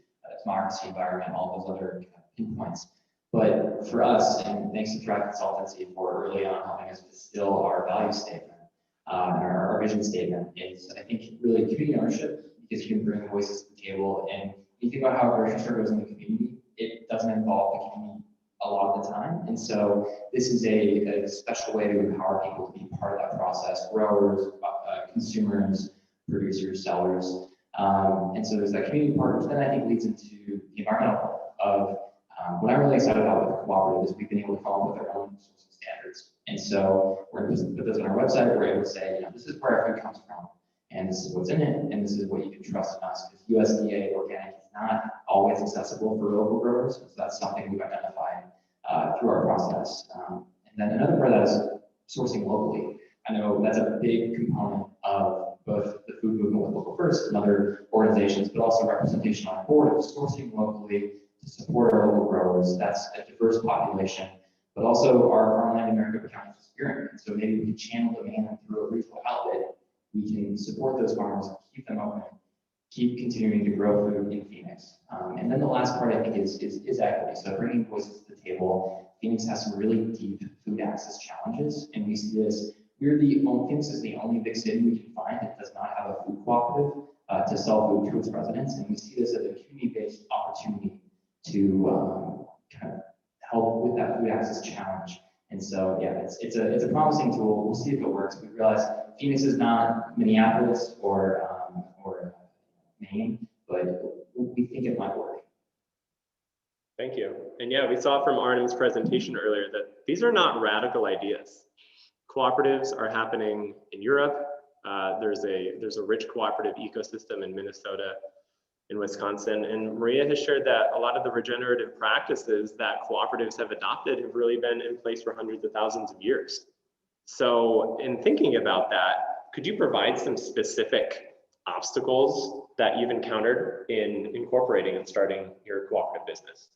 democracy, environment, all those other kind of pinpoints. But for us, and thanks to Thrive Consultancy for early on helping us distill our value statement, our vision statement, is I think really community ownership, because you can bring voices to the table. And you think about how a grocery store goes in the community, it doesn't involve the community a lot of the time. And so this is a special way to empower people to be part of that process, growers, consumers, producers, sellers. And so there's that community part, which then I think leads into the environmental part of what I'm really excited about with the cooperative is we've been able to come up with our own sourcing standards. And so we're going to put those on our website. We're able to say, this is where our food comes from, and this is what's in it, and this is what you can trust in us, because USDA organic is not always accessible for local growers. So that's something we've identified through our process. And then another part of that is sourcing locally. I know that's a big component of both the food movement with Local First and other organizations, but also representation on board of sourcing locally to support our local growers. That's a diverse population, but also our Farmland America becomes spirit. And so maybe we can channel demand through a retail outlet. We can support those farmers, keep them open, keep continuing to grow food in Phoenix. And then the last part I think is equity. So bringing voices to the table. Phoenix has some really deep food access challenges, and we see this. Phoenix is the only big city we can find that does not have a food cooperative to sell food to its residents, and we see this as a community-based opportunity to kind of help with that food access challenge. And so, yeah, it's a promising tool. We'll see if it works. We realize Phoenix is not Minneapolis or Maine, but we think it might work. Thank you. And yeah, we saw from Arnim's presentation earlier that these are not radical ideas. Cooperatives are happening in Europe. There's a rich cooperative ecosystem in Minnesota, in Wisconsin, and Maria has shared that a lot of the regenerative practices that cooperatives have adopted have really been in place for hundreds of thousands of years. So in thinking about that, could you provide some specific obstacles that you've encountered in incorporating and starting your cooperative business?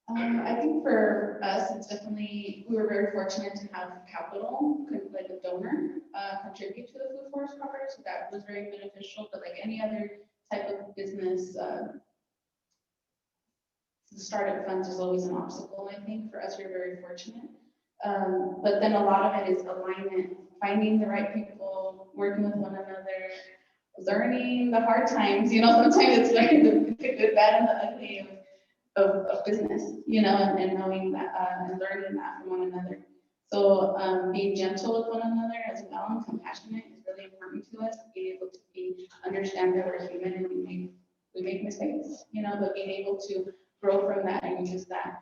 I think for us, it's definitely, we were very fortunate to have capital, like a donor, contribute to the Food Forest Cooperative, so that was very beneficial. But like any other type of business, the startup funds is always an obstacle. I think for us, we're very fortunate. But then a lot of it is alignment, finding the right people, working with one another, learning the hard times. Sometimes it's learning the good, bad, and the ugly of business, and knowing that and learning that from one another. So being gentle with one another as well and compassionate is really important to us. Being able to understand that we're human and we make mistakes, but being able to grow from that and use that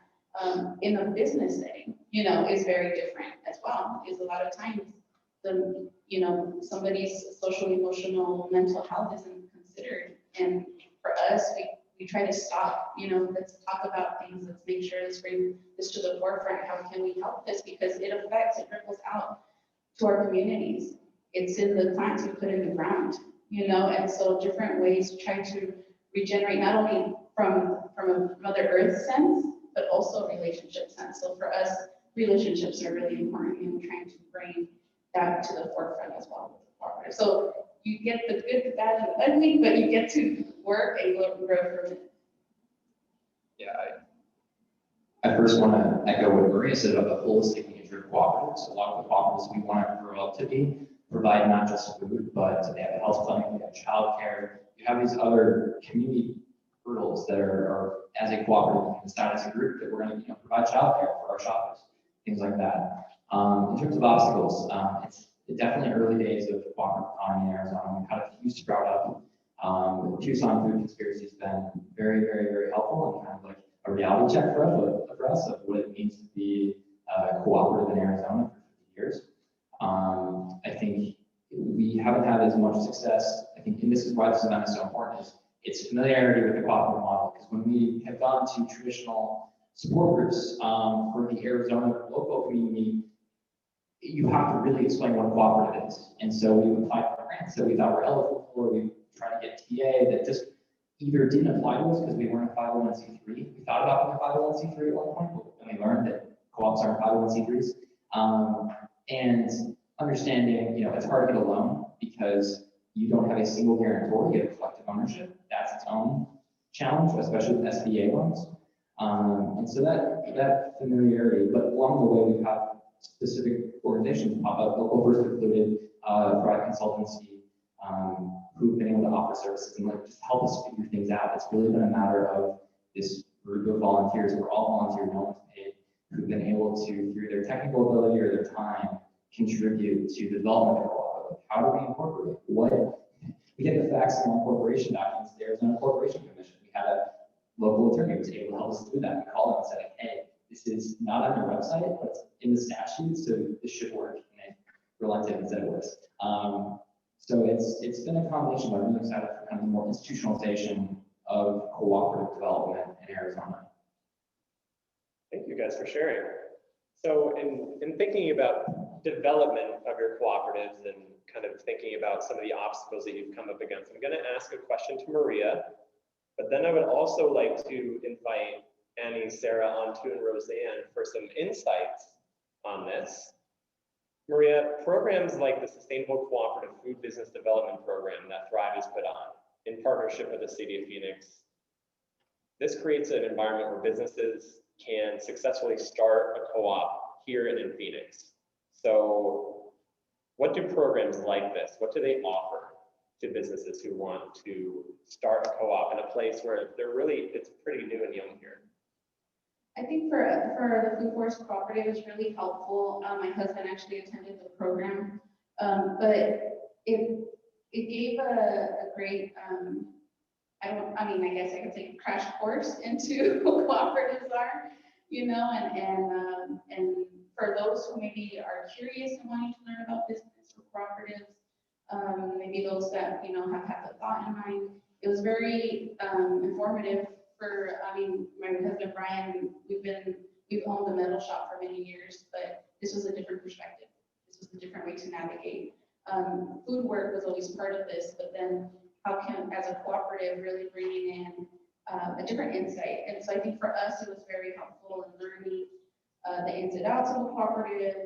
in a business setting, is very different as well. Is a lot of times somebody's social, emotional, mental health isn't considered, and for us, we try to stop, let's talk about things, let's make sure let's bring this to the forefront. How can we help this? Because it ripples out to our communities. It's in the plants we put in the ground, and so different ways to try to regenerate, not only from a Mother Earth sense, but also relationship sense. So for us, relationships are really important, and we're trying to bring that to the forefront as well with the cooperative. So you get the good, the bad, and the ugly, but you get to work and grow from it. Yeah, I first want to echo what Maria said about the holistic nature of cooperatives. A lot of the cooperatives we want to grow up to provide not just food, but they have a health clinic, they have childcare. You have these other community hurdles that are as a cooperative, we can decide as a group that we're going to provide childcare for our shoppers, things like that. In terms of obstacles, it's definitely early days of the cooperative economy in Arizona. We've had a few sprout up. The Tucson food conspiracy has been very, very, very helpful and kind of like a reality reality check for us of what it means to be cooperative in Arizona for 50 years. I think we haven't had as much success. I think, and this is why this event is so important, is it's familiarity with the cooperative model. Because when we have gone to traditional support groups for the Arizona local community, you have to really explain what a cooperative is. And so we applied for grants that we thought were eligible for. We tried to get TA that just either didn't apply to us because we weren't a 501c3. We thought about being a 501c3 at one point, but then we learned that co-ops aren't 501c3s. And understanding, it's hard to get a loan because you don't have a single guarantor, you have collective ownership. That's its own challenge, especially with SBA loans. And so that familiarity, but along the way, we've had specific organizations pop up. Local first included Thrive Consultancy, who've been able to offer services and just help us figure things out. It's really been a matter of this group of volunteers. We're all volunteer, no one's paid, who've been able to, through their technical ability or their time, contribute to the development of the cooperative. How do we incorporate? We get the facts from our corporation documents. There's no corporation commission. We had a local attorney who was able to help us do that. We called them and said, hey, this is not on your website, but it's in the statute, so this should work. And they relented and said it works. So it's been a combination, but I'm really excited for kind of the more institutionalization of cooperative development in Arizona. Thank you guys for sharing. So in thinking about development of your cooperatives and kind of thinking about some of the obstacles that you've come up against, I'm going to ask a question to Maria, but then I would also like to invite Annie, Sarah, Antu, and Roseanne for some insights on this. Maria, programs like the Sustainable Cooperative Food Business Development Program that Thrive has put on in partnership with the City of Phoenix, this creates an environment where businesses can successfully start a co-op here and in Phoenix. So what do programs like this, what do they offer to businesses who want to start a co-op in a place where it's pretty new and young here? I think for the Food Forest Cooperative is really helpful. My husband actually attended the program, but it gave a great, I guess I could say crash course into what cooperatives are, and for those who maybe are curious and wanting to learn about business or cooperatives, maybe those that, have had the thought in mind, it was very informative. My husband Brian, we've owned a metal shop for many years, but this was a different perspective. This was a different way to navigate. Food work was always part of this, but then how can, as a cooperative, really bringing in a different insight? And so I think for us, it was very helpful in learning the ins and outs of a cooperative,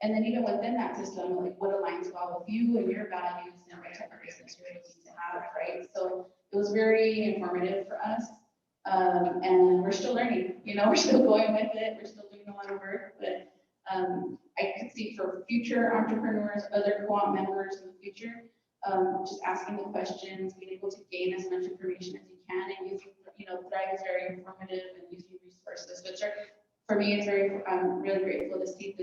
and then even within that system, like what aligns well with you and your values and what type of business you're looking to have, right? So it was very informative for us. And we're still learning, we're still going with it. We're still doing a lot of work, but I could see for future entrepreneurs, other co-op members in the future, just asking the questions, being able to gain as much information as you can, and using, Thrive is very informative and using resources, which are, for me, I'm really grateful to see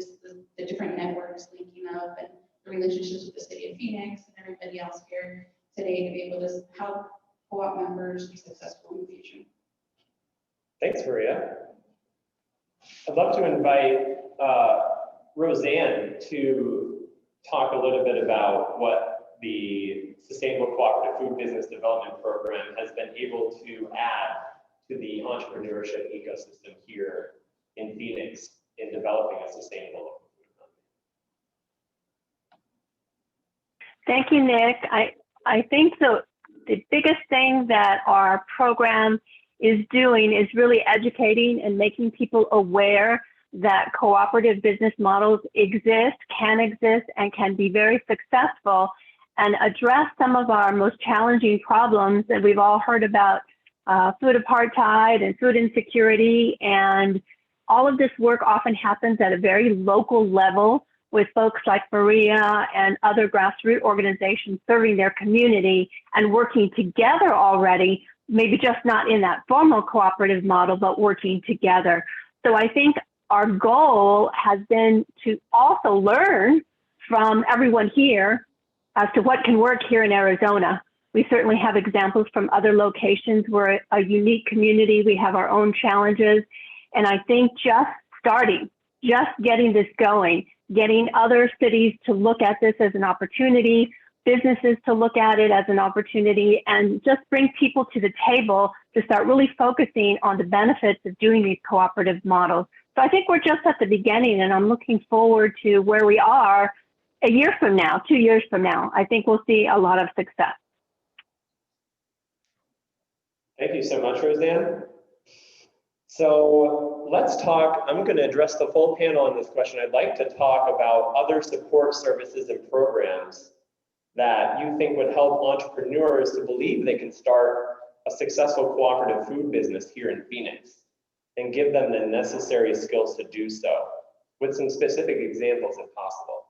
the different networks linking up and the relationships with the City of Phoenix and everybody else here today to be able to help co-op members be successful in the future. Thanks, Maria. I'd love to invite Roseanne to talk a little bit about what the Sustainable Cooperative Food Business Development Program has been able to add to the entrepreneurship ecosystem here in Phoenix in developing a sustainable local food economy. Thank you, Nick. I think the biggest thing that our program is doing is really educating and making people aware that cooperative business models exist, and can be very successful and address some of our most challenging problems that we've all heard about, food apartheid and food insecurity. And all of this work often happens at a very local level with folks like Maria and other grassroots organizations serving their community and working together already, maybe just not in that formal cooperative model, but working together. So I think our goal has been to also learn from everyone here as to what can work here in Arizona. We certainly have examples from other locations. We're a unique community. We have our own challenges. And I think just getting this going, getting other cities to look at this as an opportunity, businesses to look at it as an opportunity, and just bring people to the table to start really focusing on the benefits of doing these cooperative models. So I think we're just at the beginning, and I'm looking forward to where we are a year from now, 2 years from now. I think we'll see a lot of success. Thank you so much, Roseanne. So let's talk, I'm going to address the full panel on this question. I'd like to talk about other support services and programs that you think would help entrepreneurs to believe they can start a successful cooperative food business here in Phoenix and give them the necessary skills to do so, with some specific examples if possible.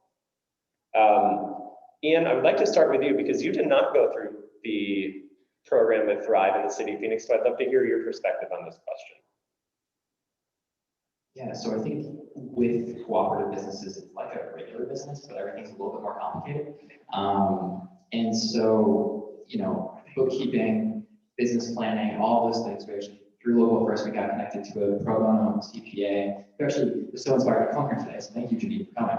Ian, I would like to start with you because you did not go through the program with Thrive in the city of Phoenix, so I'd love to hear your perspective on this question. Yeah, so I think with cooperative businesses, it's like a regular business, but everything's a little bit more complicated. And so, you know, bookkeeping, business planning, all those things, we actually, through Local First, we got connected to a pro bono CPA. We actually was so inspired to come here today, so thank you, Judy, for coming.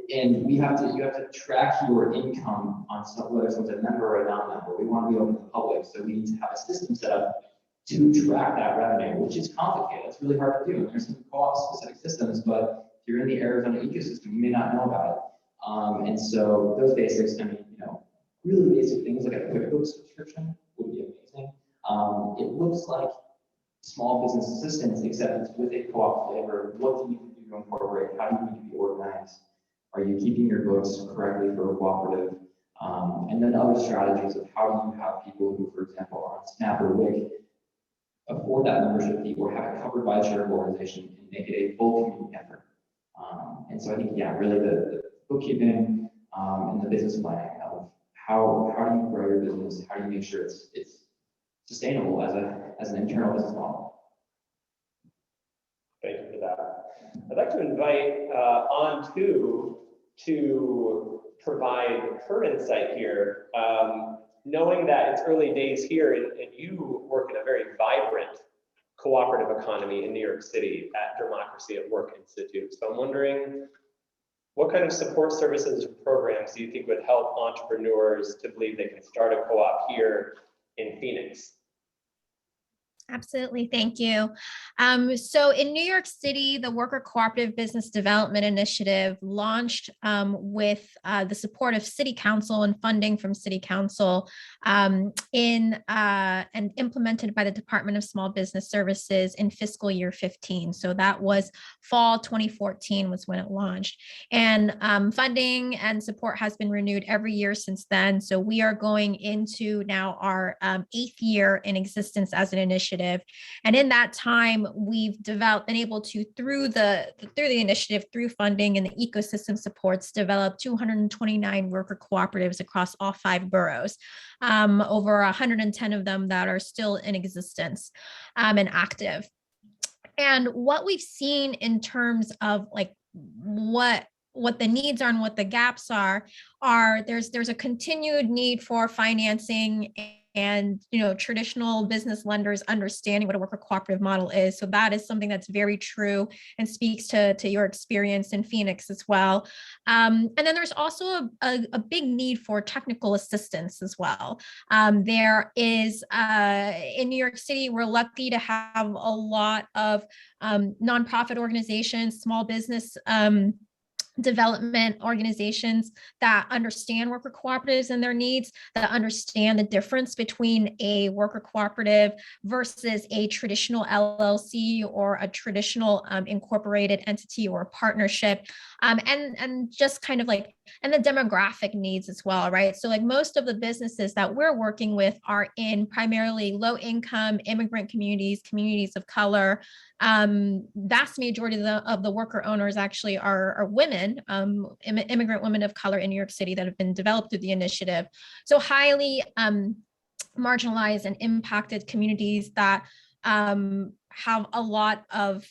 And you have to track your income on some, whether someone's a member or a non-member. We want to be open to the public, so we need to have a system set up to track that revenue, which is complicated. It's really hard to do. There's some co-op specific systems, but if you're in the Arizona ecosystem, you may not know about it. And so those basics, I mean, you know, really basic things like a QuickBooks subscription would be amazing. It looks like small business assistance, except it's with a co-op flavor. What do you need to do to incorporate? How do you need to be organized? Are you keeping your books correctly for a cooperative? And then other strategies of how do you have people who, for example, are on SNAP or WIC, afford that membership fee or have it covered by a charitable organization and make it a full community effort. And so I think, yeah, really the bookkeeping and the business planning of how do you grow your business? How do you make sure it's sustainable as an internal business model? Thank you for that. I'd like to invite Antu to provide her insight here. Knowing that it's early days here and you work in a very vibrant cooperative economy in New York City at Democracy at Work Institute. So I'm wondering, what kind of support services and programs do you think would help entrepreneurs to believe they can start a co-op here in Phoenix? Absolutely, thank you. So in New York City, the Worker Cooperative Business Development Initiative launched with the support of City Council and funding from City Council and implemented by the Department of Small Business Services in fiscal year 15. So that was fall 2014 was when it launched. And funding and support has been renewed every year since then. So we are going into now our 8th year in existence as an initiative. And in that time, we've been able to, through the initiative, through funding and the ecosystem supports, develop 229 worker cooperatives across all 5 boroughs, over 110 of them that are still in existence and active. And what we've seen in terms of like what the needs are and what the gaps are there's a continued need for financing and, you know, traditional business lenders understanding what a worker cooperative model is. So that is something that's very true and speaks to your experience in Phoenix as well. And then there's also a big need for technical assistance as well. There is, in New York City, we're lucky to have a lot of nonprofit organizations, small business development organizations that understand worker cooperatives and their needs, that understand the difference between a worker cooperative versus a traditional LLC or a traditional incorporated entity or a partnership, and just kind of like, and the demographic needs as well, right? So like most of the businesses that we're working with are in primarily low income immigrant communities, communities of color. Vast majority of the worker owners actually are women, immigrant women of color in New York City that have been developed through the initiative. So highly marginalized and impacted communities that have a lot of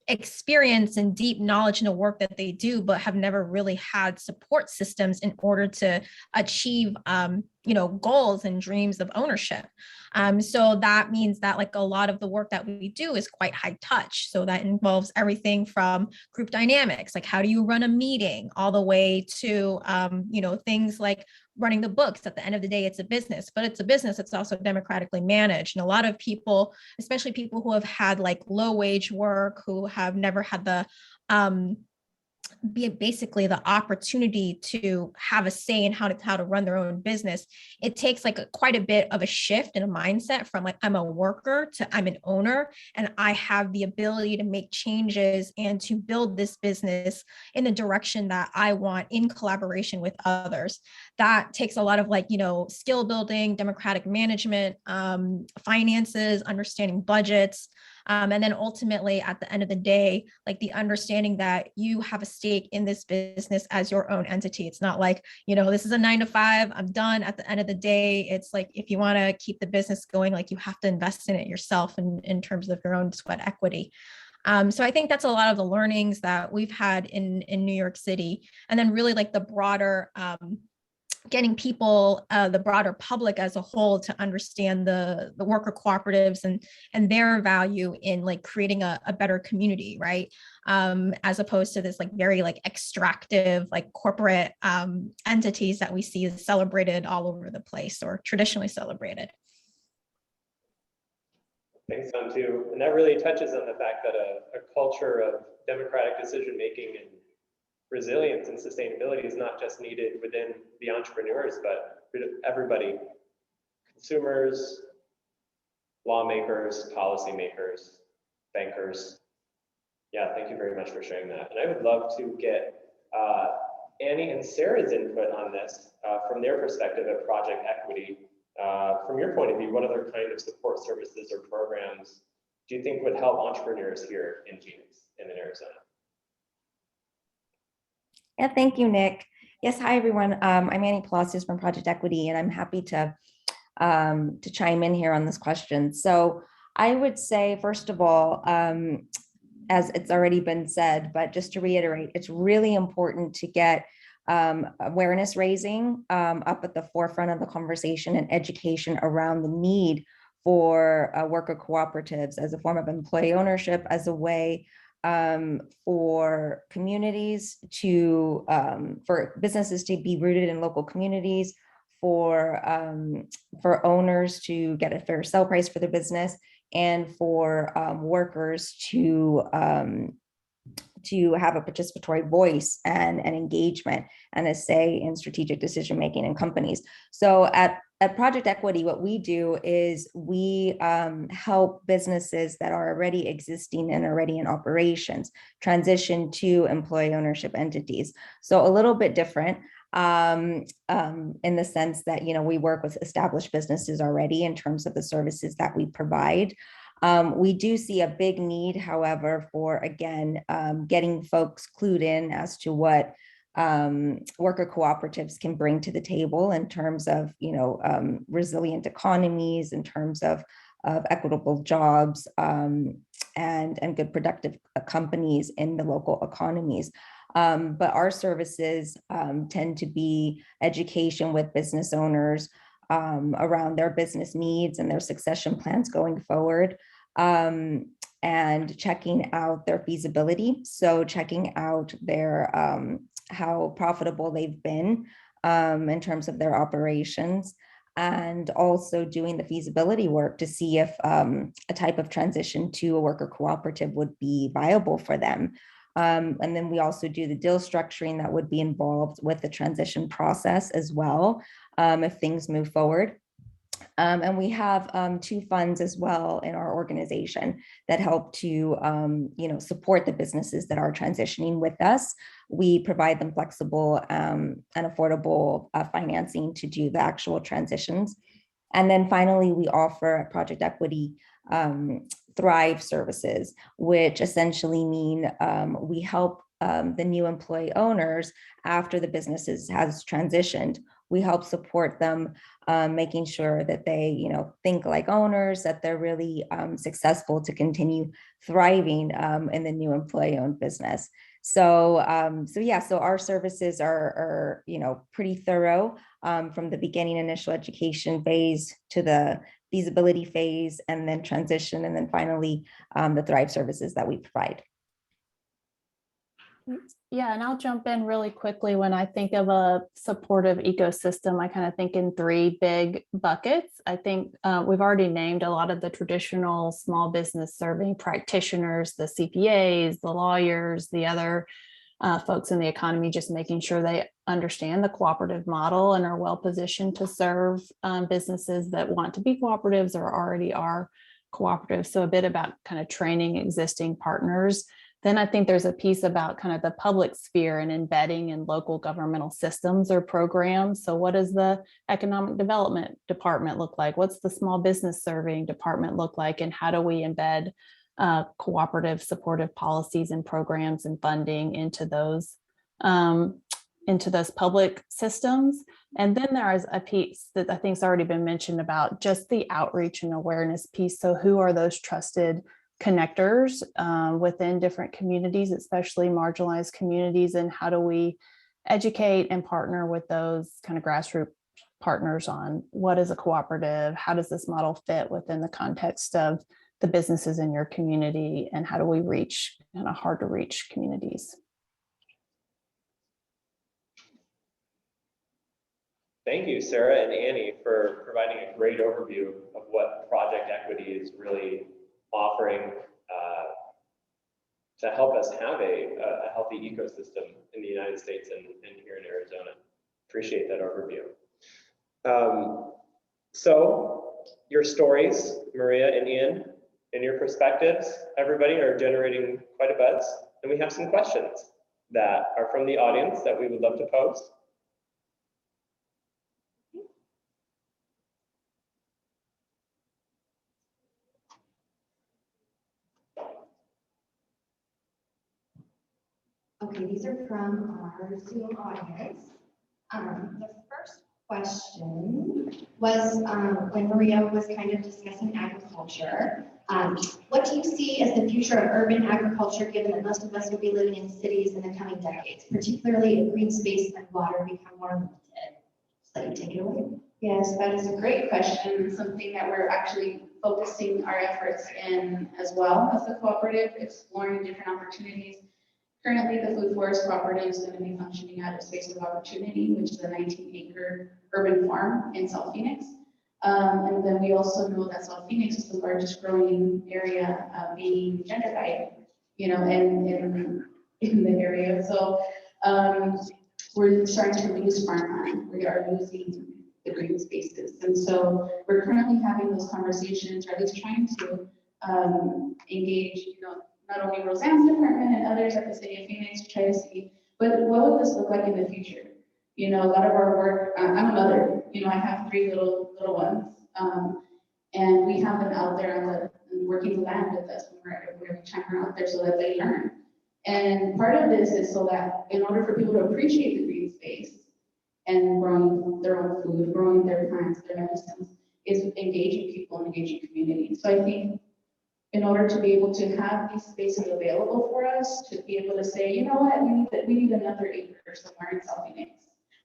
experience and deep knowledge in the work that they do, but have never really had support systems in order to achieve, goals and dreams of ownership. So that means that like a lot of the work that we do is quite high touch. So that involves everything from group dynamics, like how do you run a meeting, all the way to, things like running the books. At the end of the day, it's a business, but it's a business that's also democratically managed. And a lot of people, especially people who have had like low wage work, who have never had the basically the opportunity to have a say in how to run their own business, it takes like quite a bit of a shift in a mindset from like I'm a worker to I'm an owner, and I have the ability to make changes and to build this business in the direction that I want in collaboration with others. That takes a lot of like, skill building, democratic management, finances, understanding budgets. And then ultimately, at the end of the day, like the understanding that you have a stake in this business as your own entity. It's not like, this is a 9 to 5, I'm done. At the end of the day, it's like, if you want to keep the business going, like you have to invest in it yourself in terms of your own sweat equity. So I think that's a lot of the learnings that we've had in New York City. And then really like the broader, getting people, the broader public as a whole, to understand the worker cooperatives and their value in like creating a better community, right? As opposed to this like very like extractive, like corporate entities that we see celebrated all over the place or traditionally celebrated. Thanks, Santu. And that really touches on the fact that a culture of democratic decision-making and resilience and sustainability is not just needed within the entrepreneurs, but everybody, consumers, lawmakers, policymakers, bankers. Yeah, thank you very much for sharing that. And I would love to get Annie and Sarah's input on this from their perspective at Project Equity. From your point of view, what other kind of support services or programs do you think would help entrepreneurs here in Phoenix and in Arizona? Yeah, thank you, Nick. Yes, hi everyone. I'm Annie Palacios from Project Equity, and I'm happy to chime in here on this question. So I would say, first of all, as it's already been said, but just to reiterate, it's really important to get awareness raising up at the forefront of the conversation and education around the need for worker cooperatives as a form of employee ownership, as a way for communities to, for businesses to be rooted in local communities, for owners to get a fair sell price for their business, and for workers to have a participatory voice and engagement and a say in strategic decision making in companies. So at Project Equity, what we do is we help businesses that are already existing and already in operations transition to employee ownership entities. So a little bit different in the sense that, we work with established businesses already in terms of the services that we provide. We do see a big need, however, for, again, getting folks clued in as to what worker cooperatives can bring to the table in terms of, resilient economies, in terms of equitable jobs, and good productive companies in the local economies. But our services tend to be education with business owners around their business needs and their succession plans going forward, and checking out their feasibility. So checking out their how profitable they've been in terms of their operations, and also doing the feasibility work to see if a type of transition to a worker cooperative would be viable for them. And then we also do the deal structuring that would be involved with the transition process as well, if things move forward. And we have 2 funds as well in our organization that help to support the businesses that are transitioning with us. We provide them flexible and affordable financing to do the actual transitions. And then finally, we offer at Project Equity Thrive services, which essentially mean we help the new employee owners after the businesses has transitioned we help support them, making sure that they, you know, think like owners, that they're really successful to continue thriving in the new employee-owned business. So, so our services are, you know, pretty thorough from the beginning initial education phase to the feasibility phase, and then transition, and then finally the Thrive services that we provide. Yeah, and I'll jump in really quickly. When I think of a supportive ecosystem, I kind of think in three big buckets. I think we've already named a lot of the traditional small business serving practitioners, the CPAs, the lawyers, the other folks in the economy, just making sure they understand the cooperative model and are well positioned to serve businesses that want to be cooperatives or already are cooperative. So a bit about kind of training existing partners. Then I think there's a piece about kind of the public sphere and embedding in local governmental systems or programs. So what does the economic development department look like? What's the small business serving department look like? And how do we embed cooperative supportive policies and programs and funding into those public systems? And then there is a piece that I think has already been mentioned about just the outreach and awareness piece. So who are those trusted connectors within different communities, especially marginalized communities, and how do we educate and partner with those kind of grassroots partners on what is a cooperative, how does this model fit within the context of the businesses in your community, and how do we reach kind of hard to reach communities? Thank you, Sarah and Annie, for providing a great overview of what Project Equity is really offering to help us have a healthy ecosystem in the United States and here in Arizona. Appreciate that overview. So your stories, Maria and Ian, and your perspectives, everybody, are generating quite a buzz. And we have some questions that are from the audience that we would love to pose. Okay, these are from our Zoom audience. The first question was when Maria was kind of discussing agriculture. What do you see as the future of urban agriculture, given that most of us will be living in cities in the coming decades, particularly if green space and water become more limited? So you take it away. Yes, that is a great question, something that we're actually focusing our efforts in as well as the cooperative, exploring different opportunities. Currently, the Food Forest Cooperative is going to be functioning out of Space of Opportunity, which is a 19-acre urban farm in South Phoenix. And then we also know that South Phoenix is the largest growing area being gentrified, you know, in the area. So we're starting to lose farmland. We are losing the green spaces. And so we're currently having those conversations, or at least trying to engage, you know, not only Roseanne's department and others at the City of Phoenix to try to see, but what would this look like in the future? You know, a lot of our work, I'm a mother, you know, I have 3 little ones, and we have them out there on working the land with us every time we're out there so that they learn. And part of this is so that in order for people to appreciate the green space and growing their own food, growing their plants, their medicines, is engaging people and engaging communities. So I think in order to be able to have these spaces available for us, to be able to say, you know what, we need another acre somewhere in South Phoenix.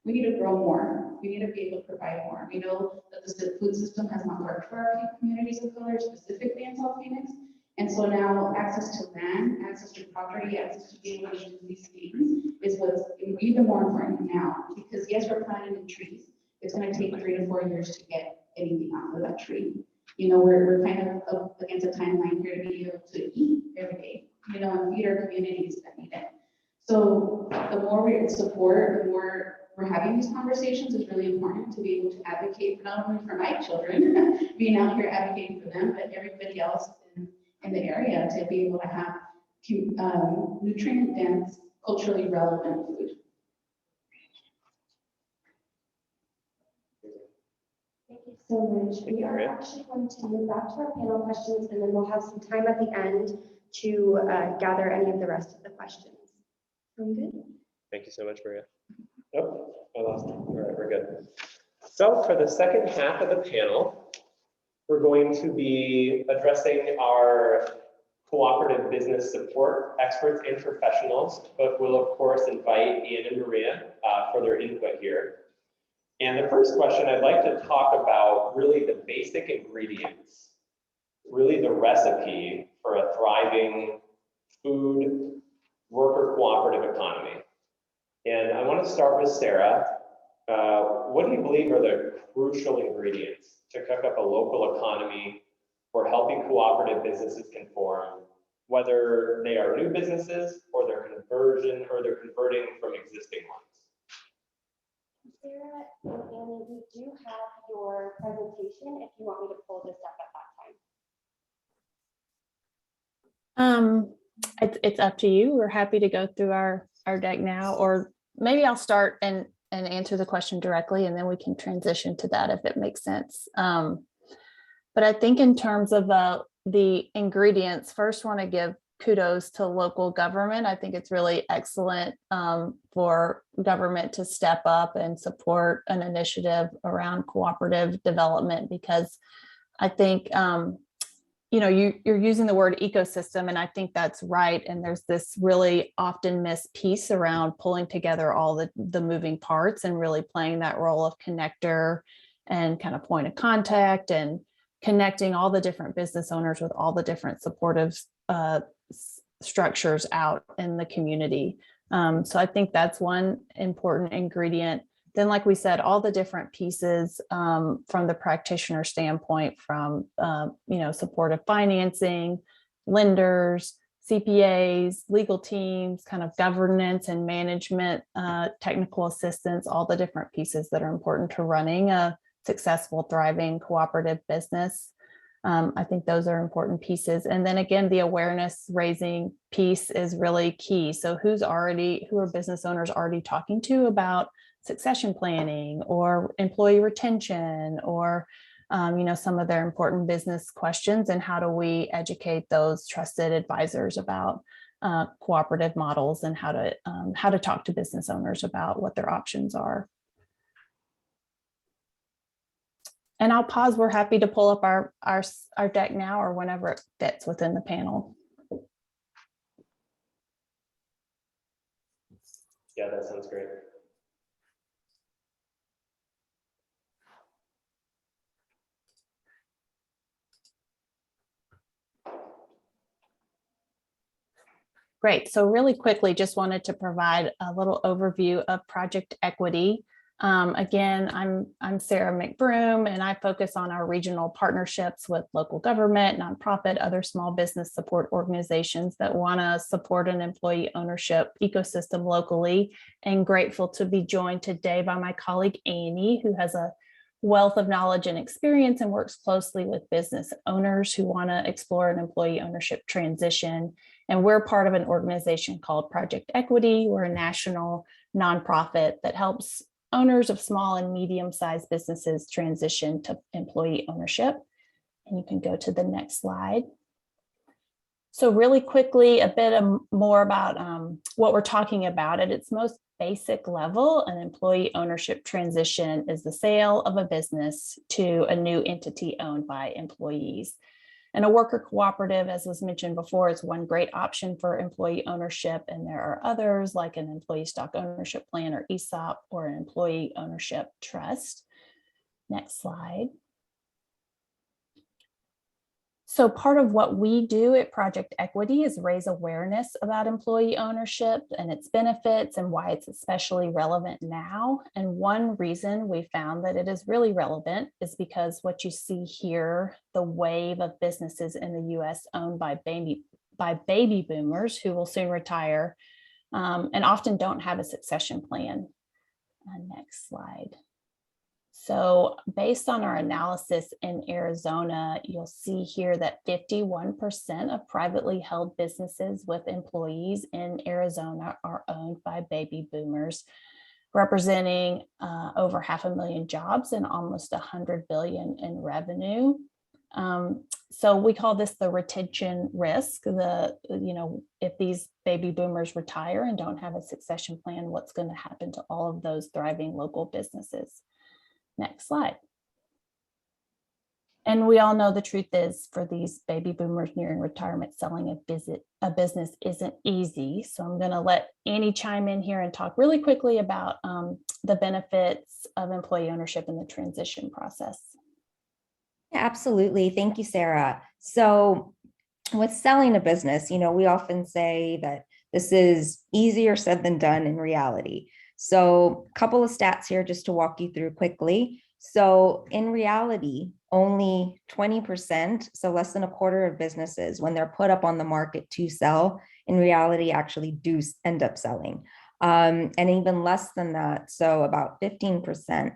We need to grow more. We need to be able to provide more. We know that the food system has not worked for our communities of color, specifically in South Phoenix. And so now access to land, access to property, access to being able to do these things is what's even more important now. Because yes, we're planting trees. It's going to take 3 to 4 years to get anything out of that tree. You know, we're kind of up against a timeline here to be able to eat every day, you know, and feed our communities that need it. So the more we support, the more we're having these conversations is really important to be able to advocate not only for my children, being out here advocating for them, but everybody else in the area to be able to have nutrient-dense, culturally relevant food. Thank you so much. We are actually going to move back to our panel questions, and then we'll have some time at the end to gather any of the rest of the questions. Sound good? Thank you so much, Maria. Nope, I lost it. All right, we're good. So for the second half of the panel, we're going to be addressing our cooperative business support experts and professionals, but we'll of course invite Ian and Maria for their input here. And the first question, I'd like to talk about really the basic ingredients, really the recipe for a thriving food worker cooperative economy. And I want to start with Sarah. What do you believe are the crucial ingredients to cook up a local economy where healthy cooperative businesses can form, whether they are new businesses or they're converting from existing ones? Sarah and Annie, we do have your presentation if you want me to pull this up at that time. It's up to you. We're happy to go through our deck now, or maybe I'll start and answer the question directly, and then we can transition to that if it makes sense. But I think in terms of the ingredients, first want to give kudos to local government. I think it's really excellent for government to step up and support an initiative around cooperative development, because I think you're using the word ecosystem, and I think that's right. And there's this really often missed piece around pulling together all the moving parts and really playing that role of connector and kind of point of contact and connecting all the different business owners with all the different supportive structures out in the community. So I think that's one important ingredient. Then, like we said, all the different pieces from the practitioner standpoint, from supportive financing, lenders, CPAs, legal teams, kind of governance and management, technical assistance, all the different pieces that are important to running a successful, thriving cooperative business. I think those are important pieces. And then again, the awareness raising piece is really key. So who are business owners already talking to about succession planning or employee retention or some of their important business questions, and how do we educate those trusted advisors about cooperative models and how to talk to business owners about what their options are. And I'll pause. We're happy to pull up our deck now or whenever it fits within the panel. Yeah, that sounds great. Great. So really quickly, just wanted to provide a little overview of Project Equity. Again, I'm Sarah McBroom, and I focus on our regional partnerships with local government, nonprofit, other small business support organizations that want to support an employee ownership ecosystem locally. And grateful to be joined today by my colleague Annie, who has a wealth of knowledge and experience and works closely with business owners who want to explore an employee ownership transition. And we're part of an organization called Project Equity. We're a national nonprofit that helps owners of small and medium-sized businesses transition to employee ownership. And you can go to the next slide. So really quickly, a bit more about what we're talking about. At its most basic level, an employee ownership transition is the sale of a business to a new entity owned by employees. And a worker cooperative, as was mentioned before, is one great option for employee ownership. And there are others like an employee stock ownership plan or ESOP or an employee ownership trust. Next slide. So part of what we do at Project Equity is raise awareness about employee ownership and its benefits and why it's especially relevant now. And one reason we found that it is really relevant is because what you see here, the wave of businesses in the US owned by baby boomers who will soon retire and often don't have a succession plan. Next slide. So based on our analysis in Arizona, you'll see here that 51% of privately held businesses with employees in Arizona are owned by baby boomers, representing over 500,000 jobs and almost 100 billion in revenue. So we call this the retention risk. If these baby boomers retire and don't have a succession plan, what's going to happen to all of those thriving local businesses? Next slide. And we all know the truth is, for these baby boomers nearing retirement, selling a business isn't easy. So I'm going to let Annie chime in here and talk really quickly about the benefits of employee ownership in the transition process. Yeah, absolutely. Thank you, Sarah. So with selling a business, we often say that this is easier said than done in reality. So a couple of stats here just to walk you through quickly. So in reality, only 20%, so less than a quarter of businesses, when they're put up on the market to sell, in reality actually do end up selling. And even less than that, so about 15%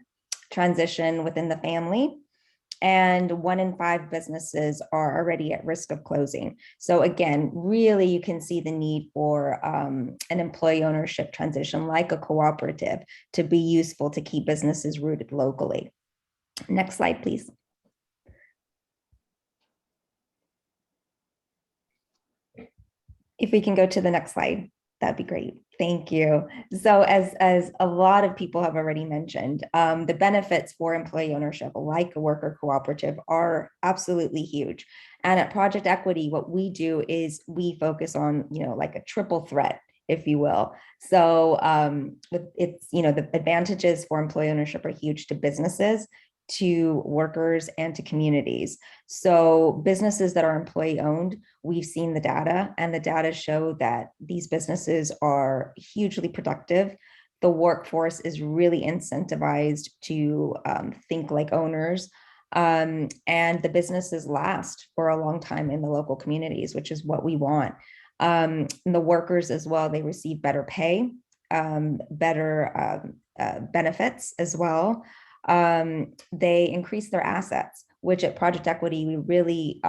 transition within the family. And 1 in 5 businesses are already at risk of closing. So again, really you can see the need for an employee ownership transition like a cooperative to be useful to keep businesses rooted locally. Next slide, please. If we can go to the next slide, that'd be great. Thank you. So as a lot of people have already mentioned, the benefits for employee ownership, like a worker cooperative, are absolutely huge. And at Project Equity, what we do is we focus on, like a triple threat, if you will. So it's, the advantages for employee ownership are huge to businesses, to workers, and to communities. So businesses that are employee owned, we've seen the data, and the data show that these businesses are hugely productive. The workforce is really incentivized to think like owners, and the businesses last for a long time in the local communities, which is what we want. And the workers as well, they receive better pay, better benefits as well. They increase their assets, which at Project Equity, we really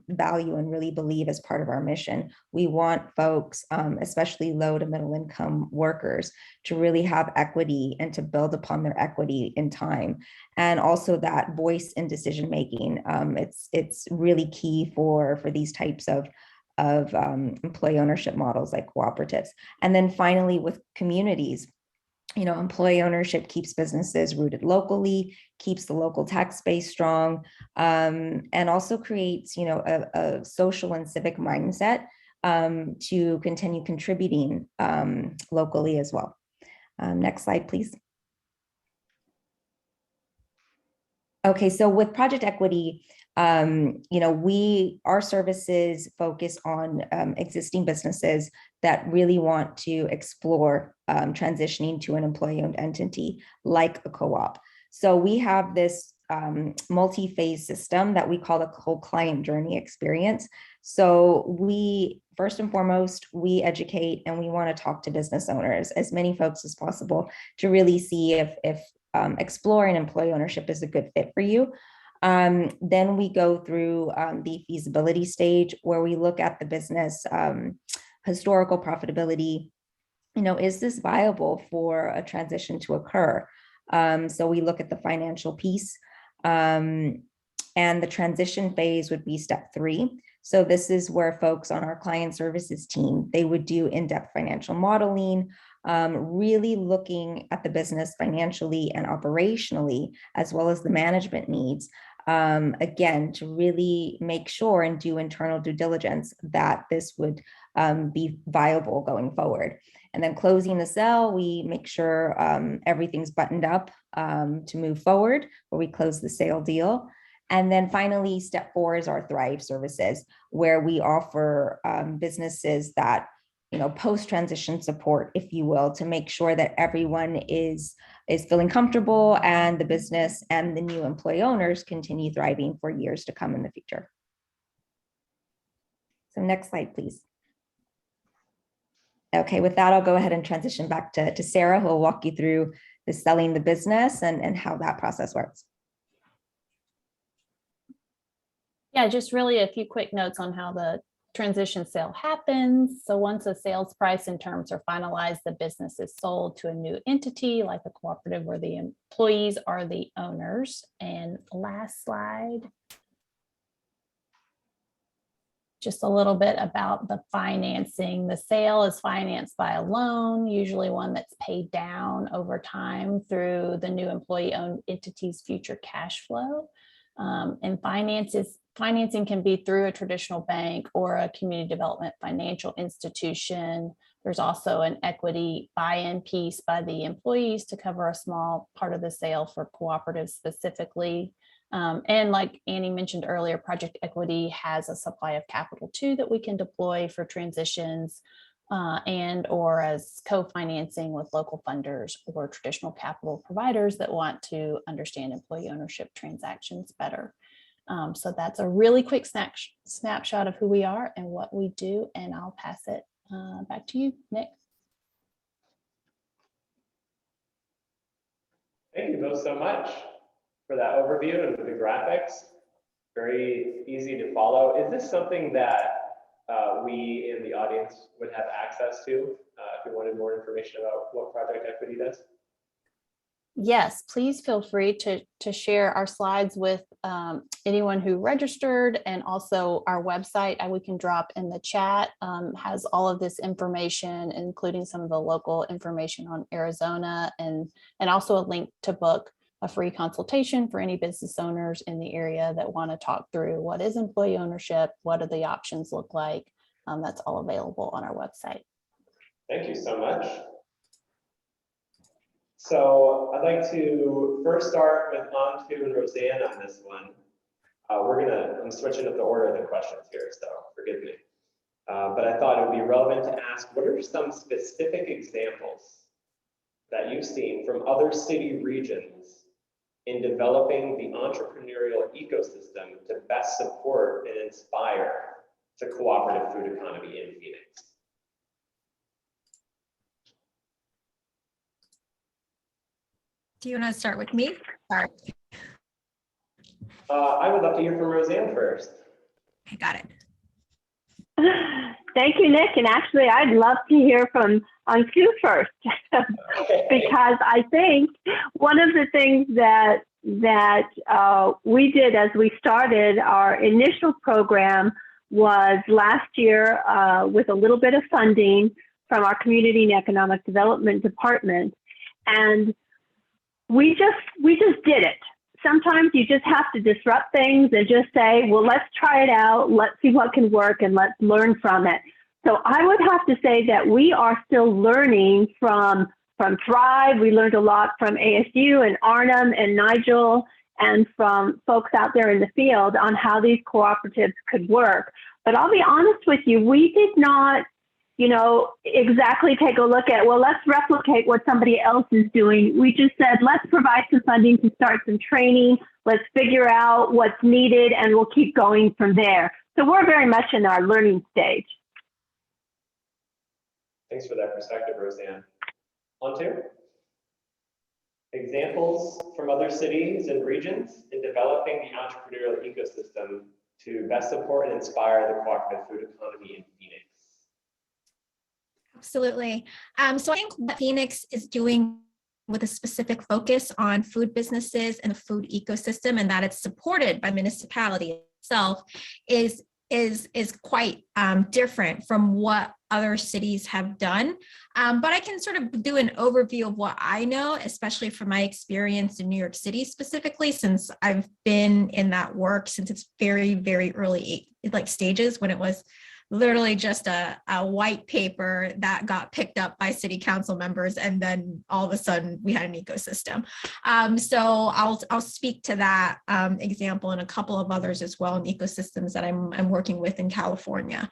value and really believe as part of our mission. We want folks, especially low to middle income workers, to really have equity and to build upon their equity in time. And also that voice in decision making. It's really key for these types of employee ownership models like cooperatives. And then finally, with communities, employee ownership keeps businesses rooted locally, keeps the local tax base strong, and also creates, a social and civic mindset to continue contributing locally as well. Next slide, please. Okay, so with Project Equity, our services focus on existing businesses that really want to explore transitioning to an employee-owned entity like a co-op. So we have this multi-phase system that we call the whole client journey experience. So we, first and foremost, we educate and we want to talk to business owners, as many folks as possible, to really see if exploring employee ownership is a good fit for you. Then we go through the feasibility stage, where we look at the business historical profitability. Is this viable for a transition to occur? So we look at the financial piece, and the transition phase would be step 3. So this is where folks on our client services team, they would do in-depth financial modeling, really looking at the business financially and operationally, as well as the management needs, again, to really make sure and do internal due diligence that this would be viable going forward. And then closing the sale, we make sure everything's buttoned up to move forward, where we close the sale deal. And then finally, step 4 is our Thrive services, where we offer businesses that, post-transition support, if you will, to make sure that everyone is feeling comfortable and the business and the new employee owners continue thriving for years to come in the future. So next slide, please. Okay, with that, I'll go ahead and transition back to Sarah, who will walk you through the selling the business and how that process works. Yeah, just really a few quick notes on how the transition sale happens. So once a sales price and terms are finalized, the business is sold to a new entity like a cooperative, where the employees are the owners. And last slide. Just a little bit about the financing. The sale is financed by a loan, usually one that's paid down over time through the new employee-owned entity's future cash flow. And financing can be through a traditional bank or a community development financial institution. There's also an equity buy-in piece by the employees to cover a small part of the sale for cooperatives specifically. And like Annie mentioned earlier, Project Equity has a supply of capital too that we can deploy for transitions and or as co-financing with local funders or traditional capital providers that want to understand employee ownership transactions better. So that's a really quick snapshot of who we are and what we do. And I'll pass it back to you, Nick. Thank you both so much for that overview and the graphics. Very easy to follow. Is this something that we in the audience would have access to if we wanted more information about what Project Equity does? Yes, please feel free to share our slides with anyone who registered, and also our website we can drop in the chat has all of this information, including some of the local information on Arizona, and also a link to book a free consultation for any business owners in the area that want to talk through what is employee ownership, what do the options look like. That's all available on our website. Thank you so much. So I'd like to first start with Antu and Roseanne on this one. I'm switching up the order of the questions here, so forgive me. But I thought it would be relevant to ask, what are some specific examples that you've seen from other city regions in developing the entrepreneurial ecosystem to best support and inspire the cooperative food economy in Phoenix? Do you want to start with me? Sorry. I would love to hear from Roseanne first. I got it. Thank you, Nick. And actually, I'd love to hear from Antu first, because I think one of the things that we did as we started our initial program was last year with a little bit of funding from our Community and Economic Development Department, and we just did it. Sometimes you just have to disrupt things and just say, well, let's try it out. Let's see what can work and let's learn from it. So I would have to say that we are still learning from Thrive. We learned a lot from ASU and Arnim and Nigel and from folks out there in the field on how these cooperatives could work. But I'll be honest with you, we did not exactly take a look at, well, let's replicate what somebody else is doing. We just said, let's provide some funding to start some training. Let's figure out what's needed, and we'll keep going from there. So we're very much in our learning stage. Thanks for that perspective, Roseanne. Antu? Examples from other cities and regions in developing the entrepreneurial ecosystem to best support and inspire the cooperative food economy in Phoenix. Absolutely. So I think what Phoenix is doing with a specific focus on food businesses and the food ecosystem, and that it's supported by municipality itself, is quite different from what other cities have done. But I can sort of do an overview of what I know, especially from my experience in New York City specifically, since I've been in that work since its very, very early stages, when it was literally just a white paper that got picked up by city council members, and then all of a sudden we had an ecosystem. So I'll speak to that example and a couple of others as well in ecosystems that I'm working with in California.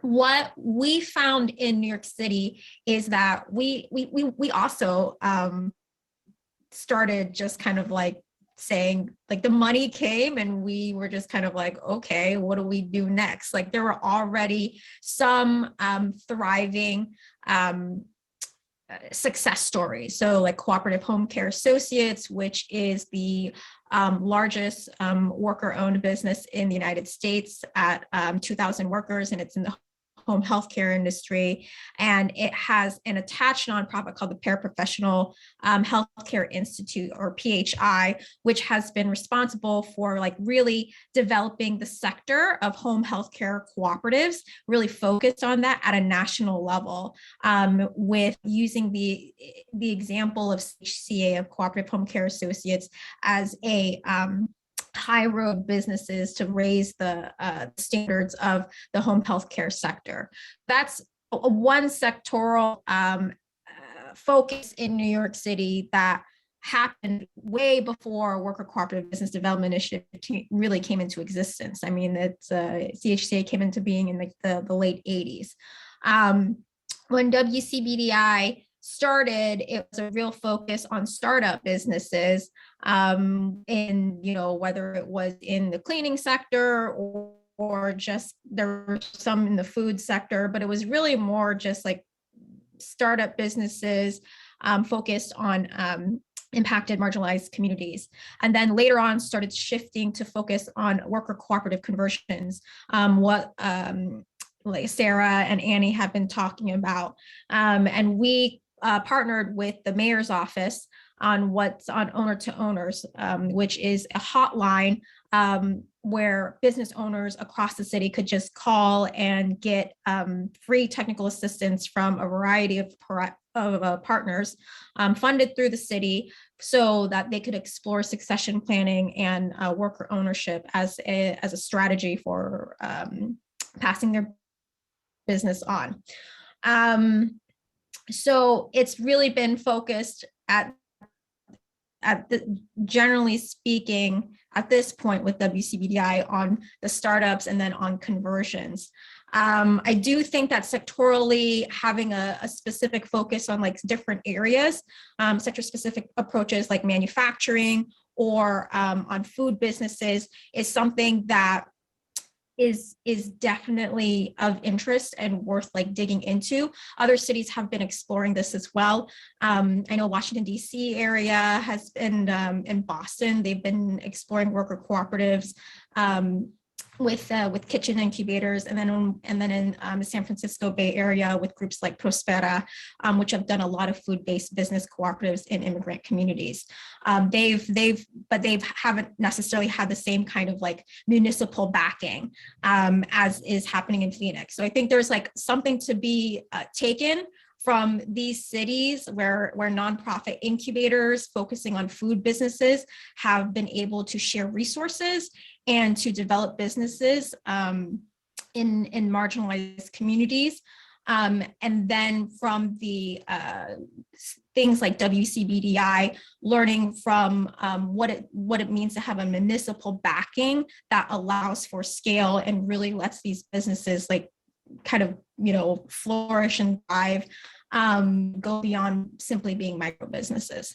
What we found in New York City is that we also started just kind of like saying, like, the money came and we were just kind of like, okay, what do we do next? Like, there were already some thriving success stories. So like Cooperative Home Care Associates, which is the largest worker-owned business in the United States at 2,000 workers, and it's in the home healthcare industry. And it has an attached nonprofit called the Paraprofessional Healthcare Institute, or PHI, which has been responsible for like really developing the sector of home healthcare cooperatives, really focused on that at a national level, with using the example of CHCA, of Cooperative Home Care Associates, as a high road businesses to raise the standards of the home healthcare sector. That's one sectoral focus in New York City that happened way before Worker Cooperative Business Development Initiative really came into existence. I mean, it's CHCA came into being in the late 80s. When WCBDI started, it was a real focus on startup businesses, in, you know, whether it was in the cleaning sector or just there were some in the food sector, but it was really more just like startup businesses focused on impacted marginalized communities. And then later on started shifting to focus on worker cooperative conversions, what like Sarah and Annie have been talking about. And we partnered with the mayor's office on what's on Owner to Owners, which is a hotline where business owners across the city could just call and get free technical assistance from a variety of partners funded through the city, so that they could explore succession planning and worker ownership as a strategy for passing their business on. So it's really been focused at generally speaking, at this point with WCBDI, on the startups and then on conversions. I do think that sectorally having a specific focus on like different areas, sector specific approaches like manufacturing or on food businesses is something that is definitely of interest and worth like digging into. Other cities have been exploring this as well. I know Washington, DC area has been, in Boston, they've been exploring worker cooperatives with kitchen incubators, and then in the San Francisco Bay Area with groups like Prospera, which have done a lot of food-based business cooperatives in immigrant communities. But they haven't necessarily had the same kind of like municipal backing as is happening in Phoenix. So I think there's like something to be taken from these cities where nonprofit incubators focusing on food businesses have been able to share resources and to develop businesses in marginalized communities. And then from the things like WCBDI, learning from what it means to have a municipal backing that allows for scale and really lets these businesses like kind of, you know, flourish and thrive, go beyond simply being micro businesses.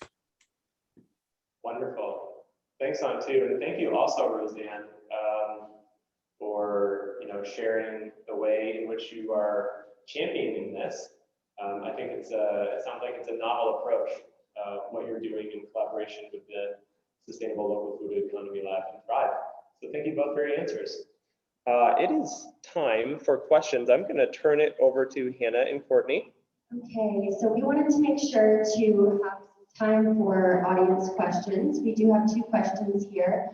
Wonderful. Thanks, Antu, and thank you also, Roseanne, for sharing the way in which you are championing this. I think it sounds like it's a novel approach of what you're doing in collaboration with the Sustainable Local Food Economy Lab and Thrive. So thank you both for your answers. It is time for questions. I'm going to turn it over to Hannah and Courtney. Okay, so we wanted to make sure to have time for audience questions. We do have 2 questions here.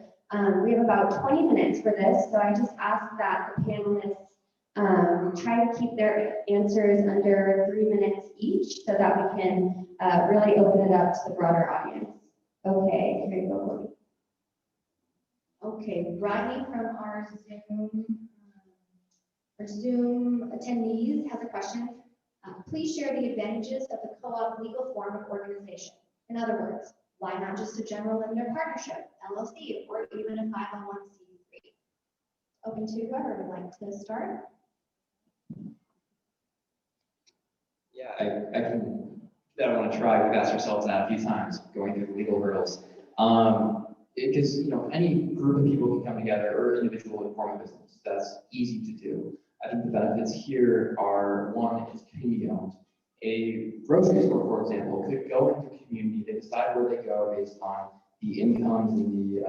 We have about 20 minutes for this, so I just ask that the panelists try to keep their answers under 3 minutes each so that we can really open it up to the broader audience. Okay, here you go. Okay, Rodney from our Zoom attendees has a question. Please share the advantages of the co-op legal form of organization. In other words, why not just a general limited partnership, LLC, or even a 501c3? Open to whoever would like to start. Yeah, I want to try. We've asked ourselves that a few times, going through the legal hurdles. Because any group of people can come together, or individual and form a business. That's easy to do. I think the benefits here are, one, it's community owned. A grocery store, for example, could go into a community. They decide where they go based on the incomes and the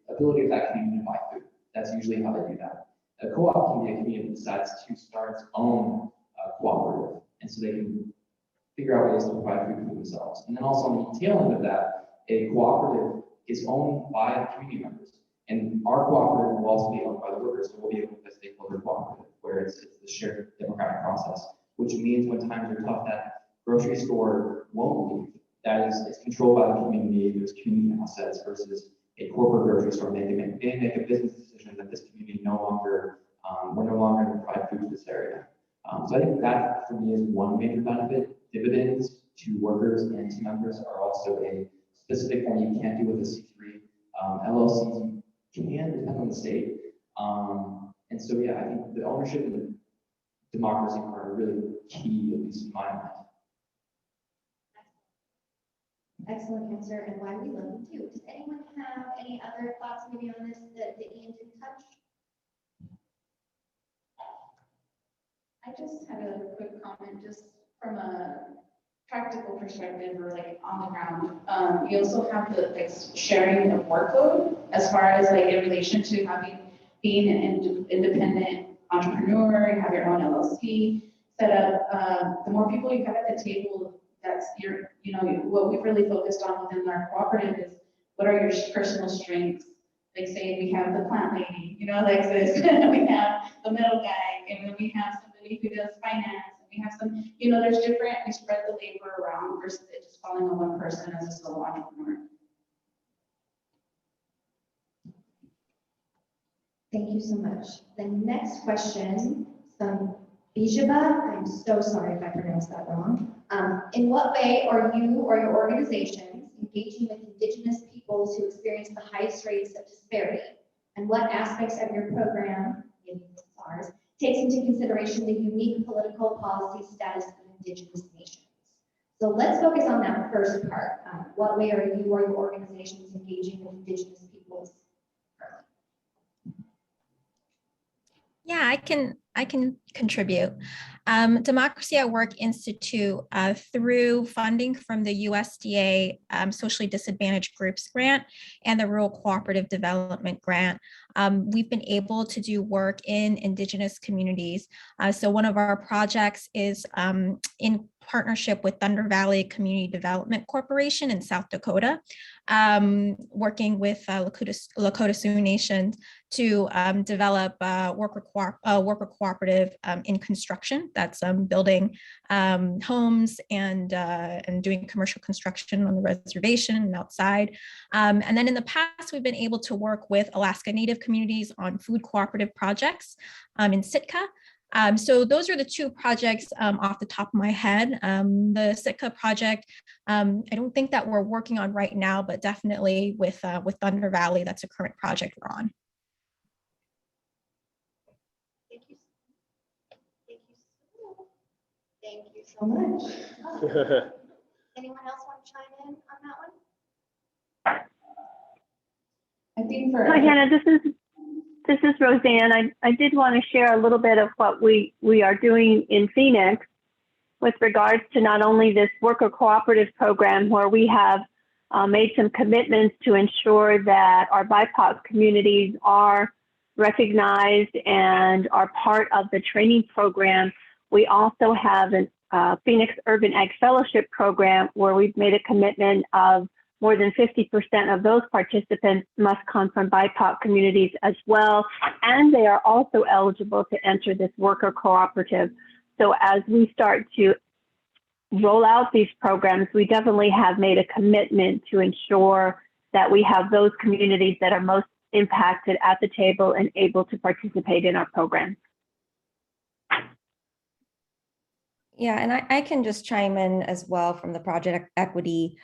ability of that community to buy food. That's usually how they do that. A co-op can be a community that decides to start its own cooperative, and so they can figure out ways to provide food for themselves. And then also on the tail end of that, a cooperative is owned by the community members. And our cooperative will also be owned by the workers, so we'll be able to stakeholder cooperative, where it's the shared democratic process, which means when times are tough, that grocery store won't leave. That is, it's controlled by the community, there's community assets versus a corporate grocery store. They make a business decision that this community no longer, we're no longer going to provide food to this area. So I think that for me is one major benefit. Dividends to workers and to members are also a specific thing you can't do with a C3. LLCs can depend on the state. And so, yeah, I think the ownership and the democracy part are really key, at least in my mind. Excellent answer, and why we love you too. Does anyone have any other thoughts maybe on this that Ian didn't touch? I just had a quick comment, just from a practical perspective or like on the ground. You also have the like sharing of workload as far as like in relation to being an independent entrepreneur, you have your own LLC set up. The more people you have at the table, that's what we've really focused on within our cooperative is what are your personal strengths? Like say we have the plant lady, like this, we have the middle guy, and then we have somebody who does finance, and we have some, there's different, we spread the labor around versus it just falling on one person as a solo entrepreneur. Thank you so much. The next question, Bijaba, I'm so sorry if I pronounced that wrong. In what way are you or your organizations engaging with Indigenous peoples who experience the highest rates of disparity? And what aspects of your program, maybe this is ours, takes into consideration the unique political policy status of Indigenous nations? So let's focus on that first part. What way are you or your organizations engaging with Indigenous peoples? Yeah, I can contribute. Democracy at Work Institute, through funding from the USDA Socially Disadvantaged Groups Grant and the Rural Cooperative Development Grant, we've been able to do work in Indigenous communities. So one of our projects is in partnership with Thunder Valley Community Development Corporation in South Dakota, working with Lakota Sioux Nations to develop worker cooperative in construction that's building homes and doing commercial construction on the reservation and outside. And then in the past, we've been able to work with Alaska Native communities on food cooperative projects in Sitka. So those are the two projects off the top of my head. The Sitka project, I don't think that we're working on right now, but definitely with Thunder Valley, that's a current project we're on. Thank you so much. Anyone else want to chime in on that one? I think for Hi, Hannah, this is Roseanne. I did want to share a little bit of what we are doing in Phoenix with regards to not only this worker cooperative program where we have made some commitments to ensure that our BIPOC communities are recognized and are part of the training program. We also have a Phoenix Urban Ag Fellowship program where we've made a commitment of more than 50% of those participants must come from BIPOC communities as well, and they are also eligible to enter this worker cooperative. So as we start to roll out these programs, we definitely have made a commitment to ensure that we have those communities that are most impacted at the table and able to participate in our program. Yeah, and I can just chime in as well from the project equity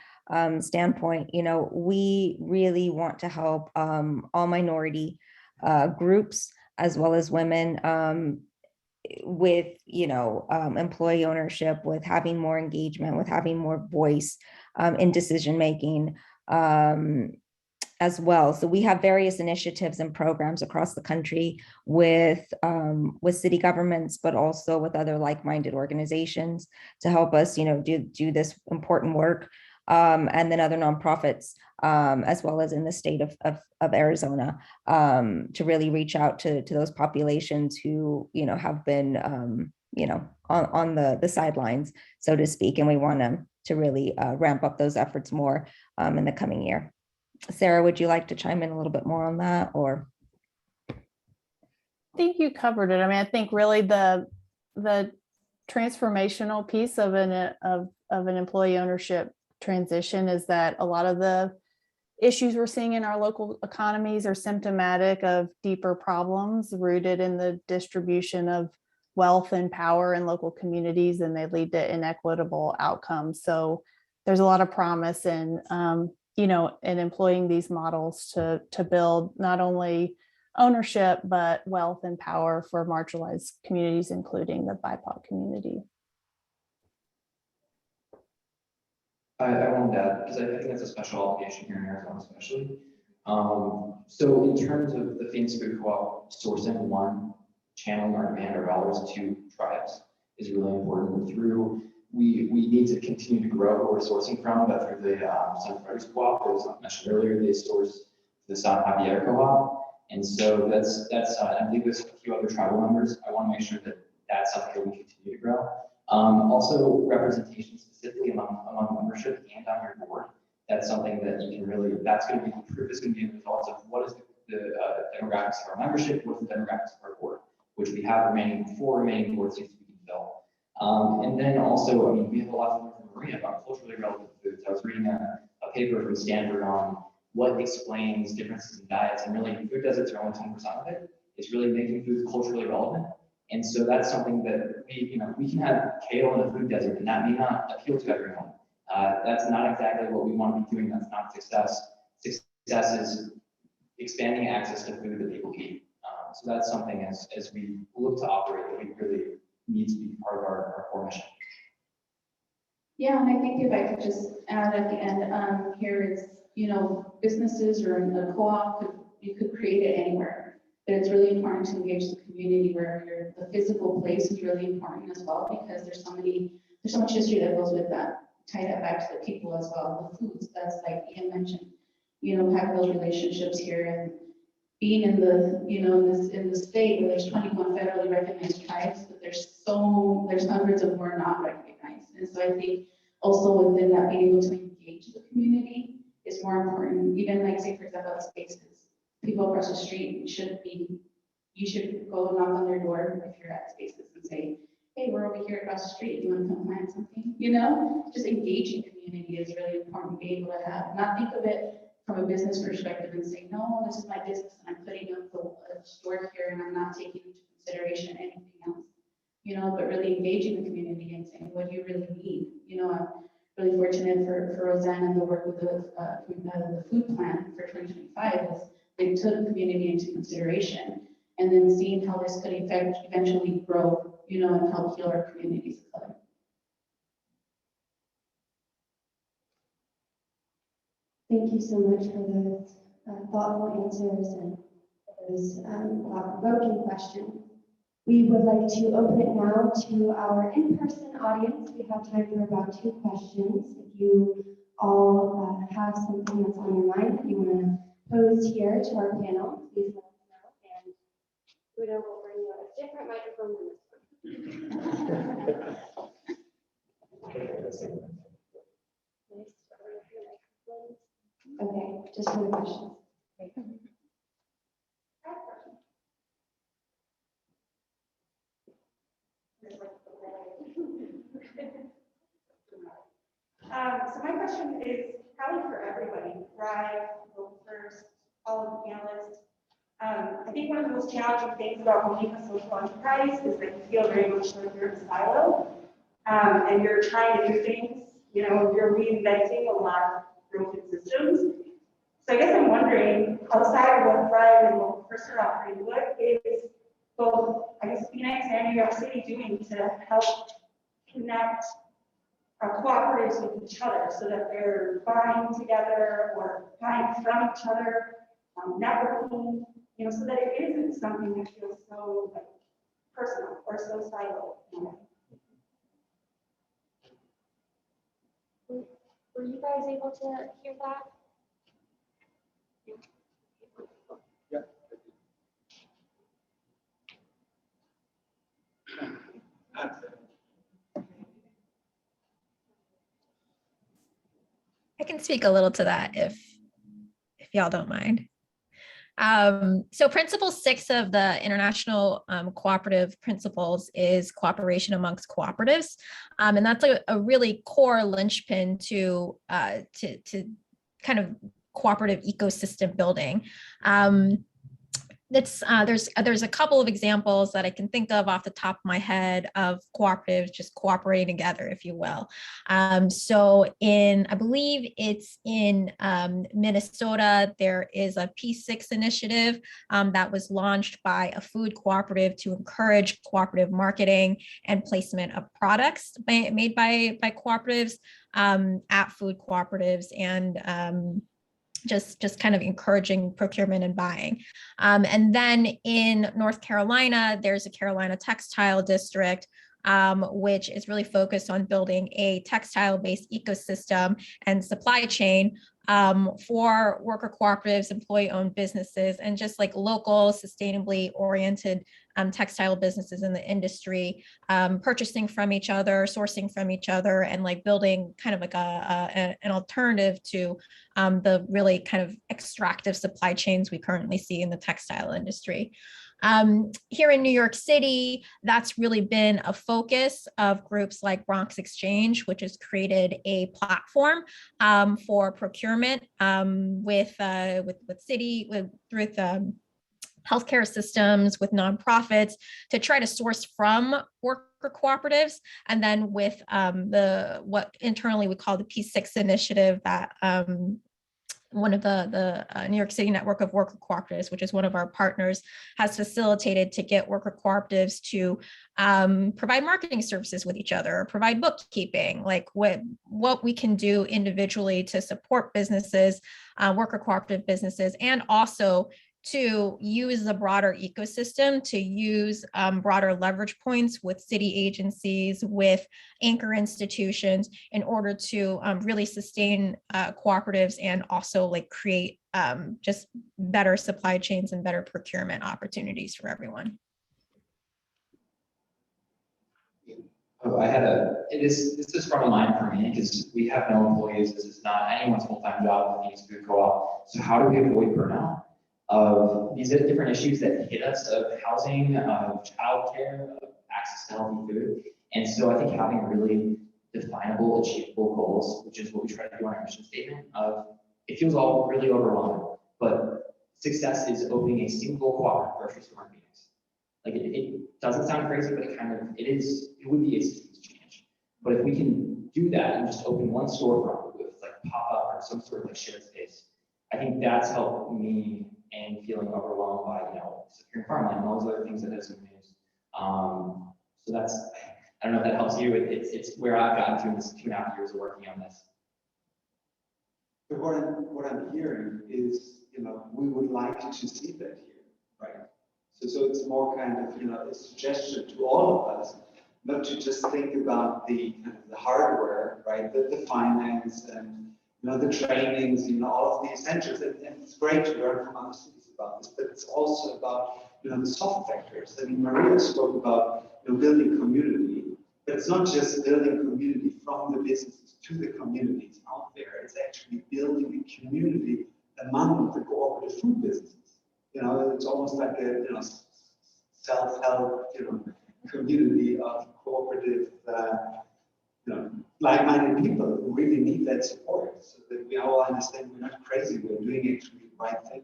standpoint. We really want to help all minority groups as well as women with, employee ownership, with having more engagement, with having more voice in decision making as well. So we have various initiatives and programs across the country with city governments, but also with other like-minded organizations to help us, do this important work. and then other nonprofits, as well as in the state of Arizona, to really reach out to those populations who, have been, on the sidelines, so to speak. And we want to really ramp up those efforts more in the coming year. Sarah, would you like to chime in a little bit more on that, or? I think you covered it. I mean, I think really the transformational piece of an employee ownership transition is that a lot of the issues we're seeing in our local economies are symptomatic of deeper problems rooted in the distribution of wealth and power in local communities, and they lead to inequitable outcomes. So there's a lot of promise in in employing these models to build not only ownership, but wealth and power for marginalized communities, including the BIPOC community. I wanted that because I think that's a special obligation here in Arizona, especially. So in terms of the Phoenix Food Co-op sourcing, one, channeling our demand or dollars to tribes is really important. We need to continue to grow who we're sourcing from, but through the Sun Produce Co-op, that was mentioned earlier, they source the San Javier Co-op. And so that's I believe there's a few other tribal members. I want to make sure that that's something that we continue to grow. Also representation specifically among membership and on your board. That's something that you can really, that's going to be the proof is going to be the results of what is the demographics of our membership, what's the demographics of our board, which we have four remaining board seats we can fill. And then also, I mean, we have a lot to learn from Maria about culturally relevant foods. I was reading a paper from Stanford on what explains differences in diets, and really food deserts are only 10% of it. It's really making foods culturally relevant. And so that's something that we can have kale in a food desert, and that may not appeal to everyone. That's not exactly what we want to be doing. That's not success. Success is expanding access to food that people eat. So that's something as we look to operate that we really need to be part of our core mission. Yeah, and I think if I could just add at the end, here is, businesses or a co-op, you could create it anywhere. But it's really important to engage the community where the physical place is really important as well, because there's so much history that goes with that. Tie that back to the people as well, the foods, that's like Ian mentioned, having those relationships here and being in the, in the state where there's 21 federally recognized tribes, but there's hundreds of more not recognized. And so I think also within that, being able to engage the community is more important. Even like, say, for example, spaces, people across the street you should go knock on their door if you're at spaces and say, hey, we're over here across the street, you want to come plant something? Just engaging community is really important to be able to have, not think of it from a business perspective and say, no, this is my business and I'm putting up a store here and I'm not taking into consideration anything else, but really engaging the community and saying, what do you really need? I'm really fortunate for Roseanne and the work with the food plan for 2025 is they took community into consideration, and then seeing how this could eventually grow, and help heal our communities of color. Thank you so much for those thoughtful answers and those thought-provoking questions. We would like to open it now to our in-person audience. We have time for about 2 questions. If you all have something that's on your mind that you want to pose here to our panel, please let us know. And Udo will bring you a different microphone than this one. Okay, just for the questions. So my question is probably for everybody, Thrive, Vote First, all of the panelists. I think one of the most challenging things about owning a social enterprise is that you feel very much like you're in a silo, and you're trying to do things, you're reinventing a lot of broken systems. So I guess I'm wondering, outside of what Thrive and Vote First are offering, what is both, I guess, Phoenix and New York City doing to help connect cooperatives with each other so that they're buying together or buying from each other, networking, so that it isn't something that feels so personal or so siloed. Were you guys able to hear that? I can speak a little to that if y'all don't mind. So principle 6 of the international cooperative principles is cooperation amongst cooperatives. And that's a really core linchpin to kind of cooperative ecosystem building. There's a couple of examples that I can think of off the top of my head of cooperatives just cooperating together, if you will. So I believe it's in Minnesota, there is a P6 initiative that was launched by a food cooperative to encourage cooperative marketing and placement of products made by cooperatives at food cooperatives, and just kind of encouraging procurement and buying. And then in North Carolina, there's a Carolina Textile District, which is really focused on building a textile-based ecosystem and supply chain for worker cooperatives, employee-owned businesses, and just like local, sustainably oriented textile businesses in the industry, purchasing from each other, sourcing from each other, and like building kind of like an alternative to the really kind of extractive supply chains we currently see in the textile industry. Here in New York City, that's really been a focus of groups like Bronx Exchange, which has created a platform for procurement with healthcare systems, with nonprofits, to try to source from worker cooperatives, and then with what internally we call the P6 initiative, that one of the New York City network of worker cooperatives, which is one of our partners, has facilitated to get worker cooperatives to provide marketing services with each other, or provide bookkeeping, like what we can do individually to support businesses, worker cooperative businesses, and also to use the broader ecosystem, to use broader leverage points with city agencies, with anchor institutions, in order to really sustain cooperatives, and also like create just better supply chains and better procurement opportunities for everyone. Oh, this is front of mind for me because we have no employees. This is not anyone's full-time job with Phoenix Food Co-op. So how do we avoid burnout of these different issues that hit us, of housing, of childcare, of access to healthy food? And so I think having really definable, achievable goals, which is what we try to do on our mission statement, it feels all really overwhelming, but success is opening a single cooperative grocery store in Phoenix. Like it doesn't sound crazy, but it would be a systems change. But if we can do that and just open one storefront with like pop-up or some sort of like shared space, I think that's helped me in feeling overwhelmed by, securing farmland and all those other things that doesn't news. So that's, I don't know if that helps you. It's where I've gotten through this 2.5 years of working on this. But what I'm hearing is, we would like to see that here, right? So it's more kind of, a suggestion to all of us, not to just think about the hardware, right? The finance and the trainings, all of the essentials, and it's great to learn from other cities about this, but it's also about the soft factors. I mean, Maria spoke about building community, but it's not just building community from the businesses to the communities out there. It's actually building a community among the cooperative food businesses. It's almost like a self-help community of cooperative like-minded people who really need that support, so that we all understand we're not crazy, we're doing actually the right thing.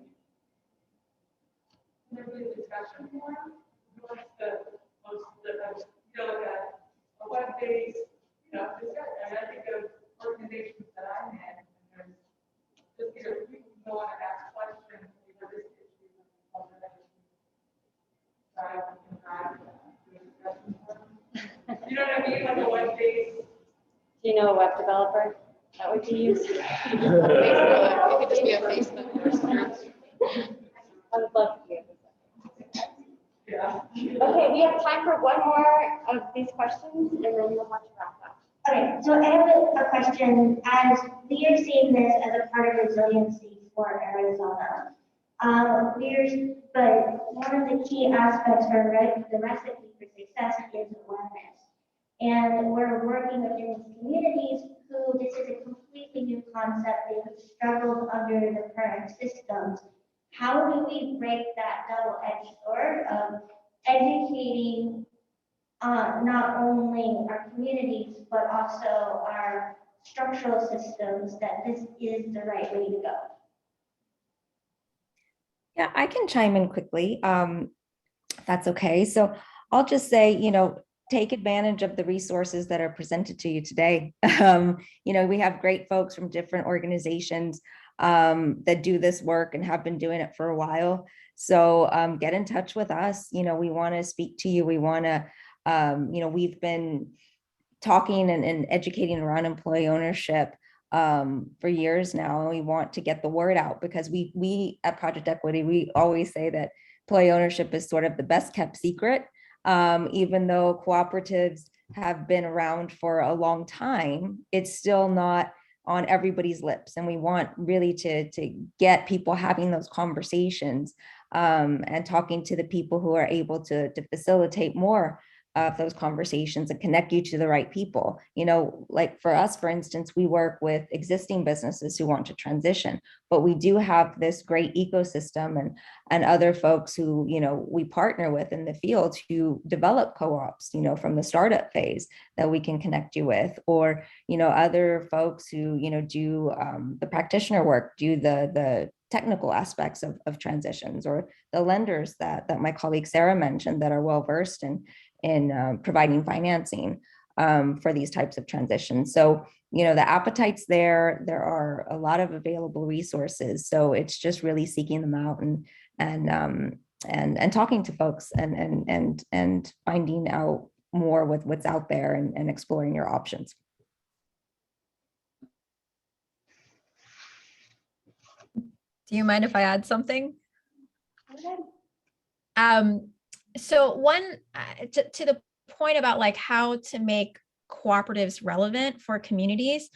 There's a discussion forum. What's the most like a web-based, discussion? And I think of organizations that I'm in, and there's just because we can go on and ask questions, this issue, you know what I mean? Like a web-based. Do you know a web developer that would be used? It could just be a Facebook I would love to be. Yeah. Okay, we have time for one more of these questions, and then we'll have to wrap up. Okay, so I have a question. As we are seeing this as a part of resiliency for Arizona, but one of the key aspects for the recipe for success is awareness. And we're working within these communities who this is a completely new concept. They have struggled under the current systems. How do we break that double-edged sword of educating not only our communities, but also our structural systems that this is the right way to go? Yeah, I can chime in quickly, if that's okay. So I'll just say, take advantage of the resources that are presented to you today. We have great folks from different organizations that do this work and have been doing it for a while. So get in touch with us. We want to speak to you. We want to, we've been talking and educating around employee ownership for years now, and we want to get the word out because we at Project Equity, we always say that employee ownership is sort of the best kept secret. Even though cooperatives have been around for a long time, it's still not on everybody's lips. And we want really to get people having those conversations and talking to the people who are able to facilitate more of those conversations and connect you to the right people. Like for us, for instance, we work with existing businesses who want to transition, but we do have this great ecosystem and other folks who, we partner with in the field to develop co-ops, from the startup phase that we can connect you with, or, other folks who, do the practitioner work, do the technical aspects of transitions, or the lenders that my colleague Sarah mentioned that are well-versed in providing financing for these types of transitions. So, the appetite's there. There are a lot of available resources. So it's just really seeking them out and talking to folks and finding out more with what's out there and exploring your options. Do you mind if I add something? So one, to the point about like how to make cooperatives relevant for communities,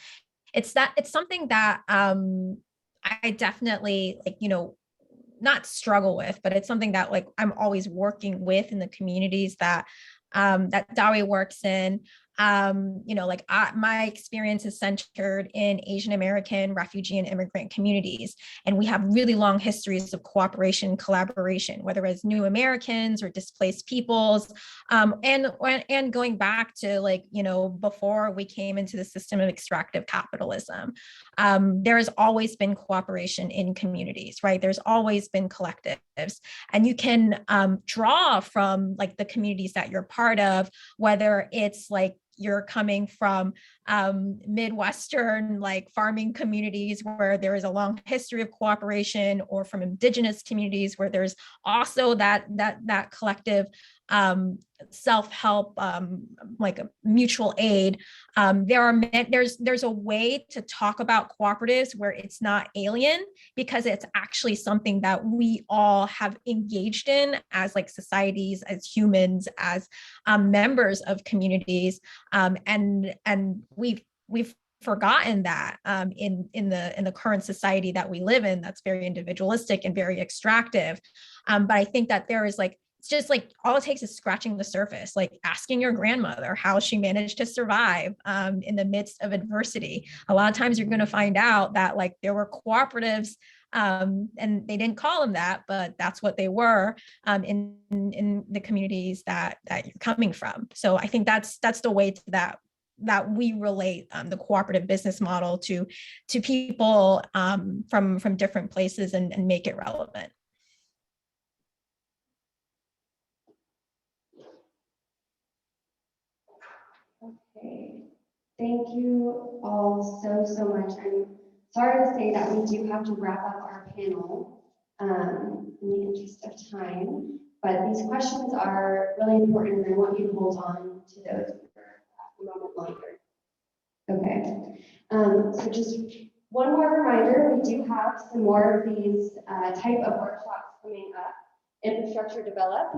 it's something that I definitely not struggle with, but it's something that like I'm always working with in the communities that Dawi works in. My experience is centered in Asian American, refugee, and immigrant communities. And we have really long histories of cooperation, collaboration, whether it's new Americans or displaced peoples. And going back to before we came into the system of extractive capitalism, there has always been cooperation in communities, right? There's always been collectives. And you can draw from like the communities that you're part of, whether it's like you're coming from Midwestern like farming communities where there is a long history of cooperation, or from indigenous communities where there's also that collective self-help, like a mutual aid. There's a way to talk about cooperatives where it's not alien, because it's actually something that we all have engaged in as like societies, as humans, as members of communities, and we've forgotten that in the current society that we live in, that's very individualistic and very extractive. But I think that there is like, it's just like all it takes is scratching the surface, like asking your grandmother how she managed to survive in the midst of adversity. A lot of times you're going to find out that like there were cooperatives, and they didn't call them that, but that's what they were in the communities that you're coming from. So I think that's the way to that we relate the cooperative business model to people from different places and make it relevant. Okay, thank you all so much. I'm sorry to say that we do have to wrap up our panel in the interest of time, but these questions are really important and I want you to hold on to those for a moment longer. Okay, so just one more reminder, we do have some more of these type of workshops coming up. Infrastructure Develop.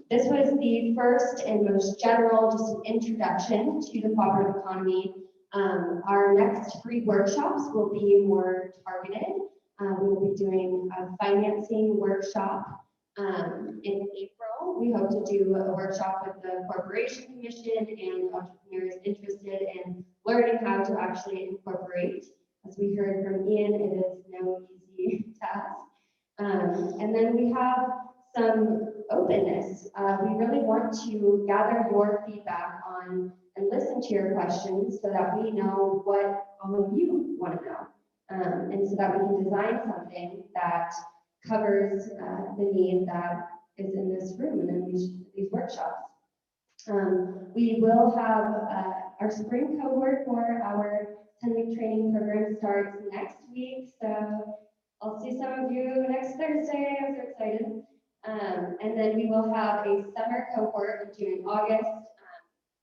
This was the first and most general, just an introduction to the cooperative economy. Our next free workshops will be more targeted. We will be doing a financing workshop in April. We hope to do a workshop with the Corporation Commission and entrepreneurs interested in learning how to actually incorporate. As we heard from Ian, it is no easy task. And then we have some openness. We really want to gather your feedback on and listen to your questions so that we know what all of you want to know. And so that we can design something that covers the need that is in this room and in these workshops. We will have our spring cohort for our 10-week training program starts next week. So I'll see some of you next Thursday. I'm so excited. And then we will have a summer cohort due in August.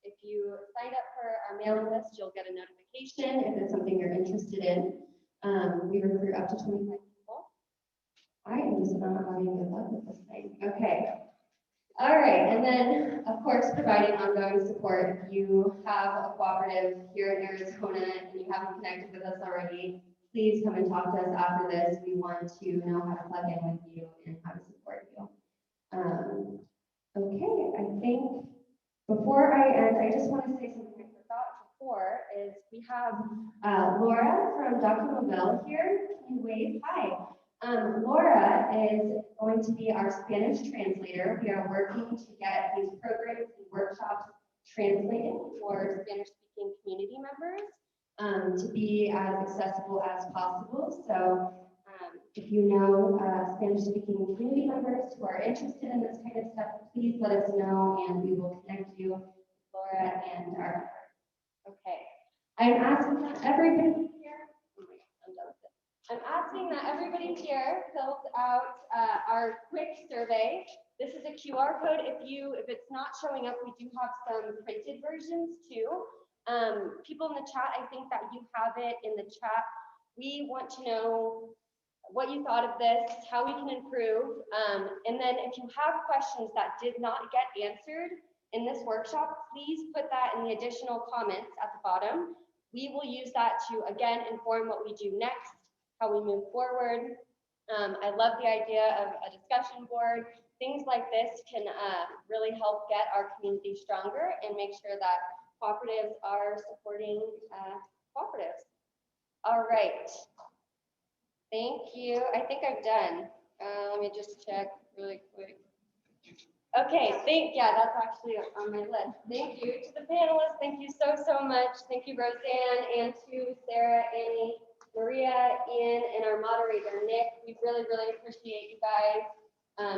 If you sign up for our mailing list, you'll get a notification if it's something you're interested in. We recruit up to 25 people. I am just not having good luck with this thing. Okay. All right. And then, of course, providing ongoing support. If you have a cooperative here in Arizona and you haven't connected with us already, please come and talk to us after this. We want to know how to plug in with you and how to support you. Okay, I think before I end, I just want to say something I forgot before is we have Laura from Dr. Mobile here. Can you wave? Hi. Laura is going to be our Spanish translator. We are working to get these programs and workshops translated for Spanish-speaking community members to be as accessible as possible. So if you know Spanish-speaking community members who are interested in this kind of stuff, please let us know and we will connect you with Laura and our. Okay. I'm asking that everybody here. Oh my God, I'm done with it. I'm asking that everybody here fills out our quick survey. This is a QR code. If it's not showing up, we do have some printed versions too. People in the chat, I think that you have it in the chat. We want to know what you thought of this, how we can improve. And then if you have questions that did not get answered in this workshop, please put that in the additional comments at the bottom. We will use that to, again, inform what we do next, how we move forward. I love the idea of a discussion board. Things like this can really help get our community stronger and make sure that cooperatives are supporting cooperatives. All right. Thank you. I think I'm done. Let me just check really quick. Okay, yeah, that's actually on my list. Thank you to the panelists. Thank you so much. Thank you, Roseanne, and to Sarah, Annie, Maria, Ian, and our moderator, Nick. We really appreciate you guys.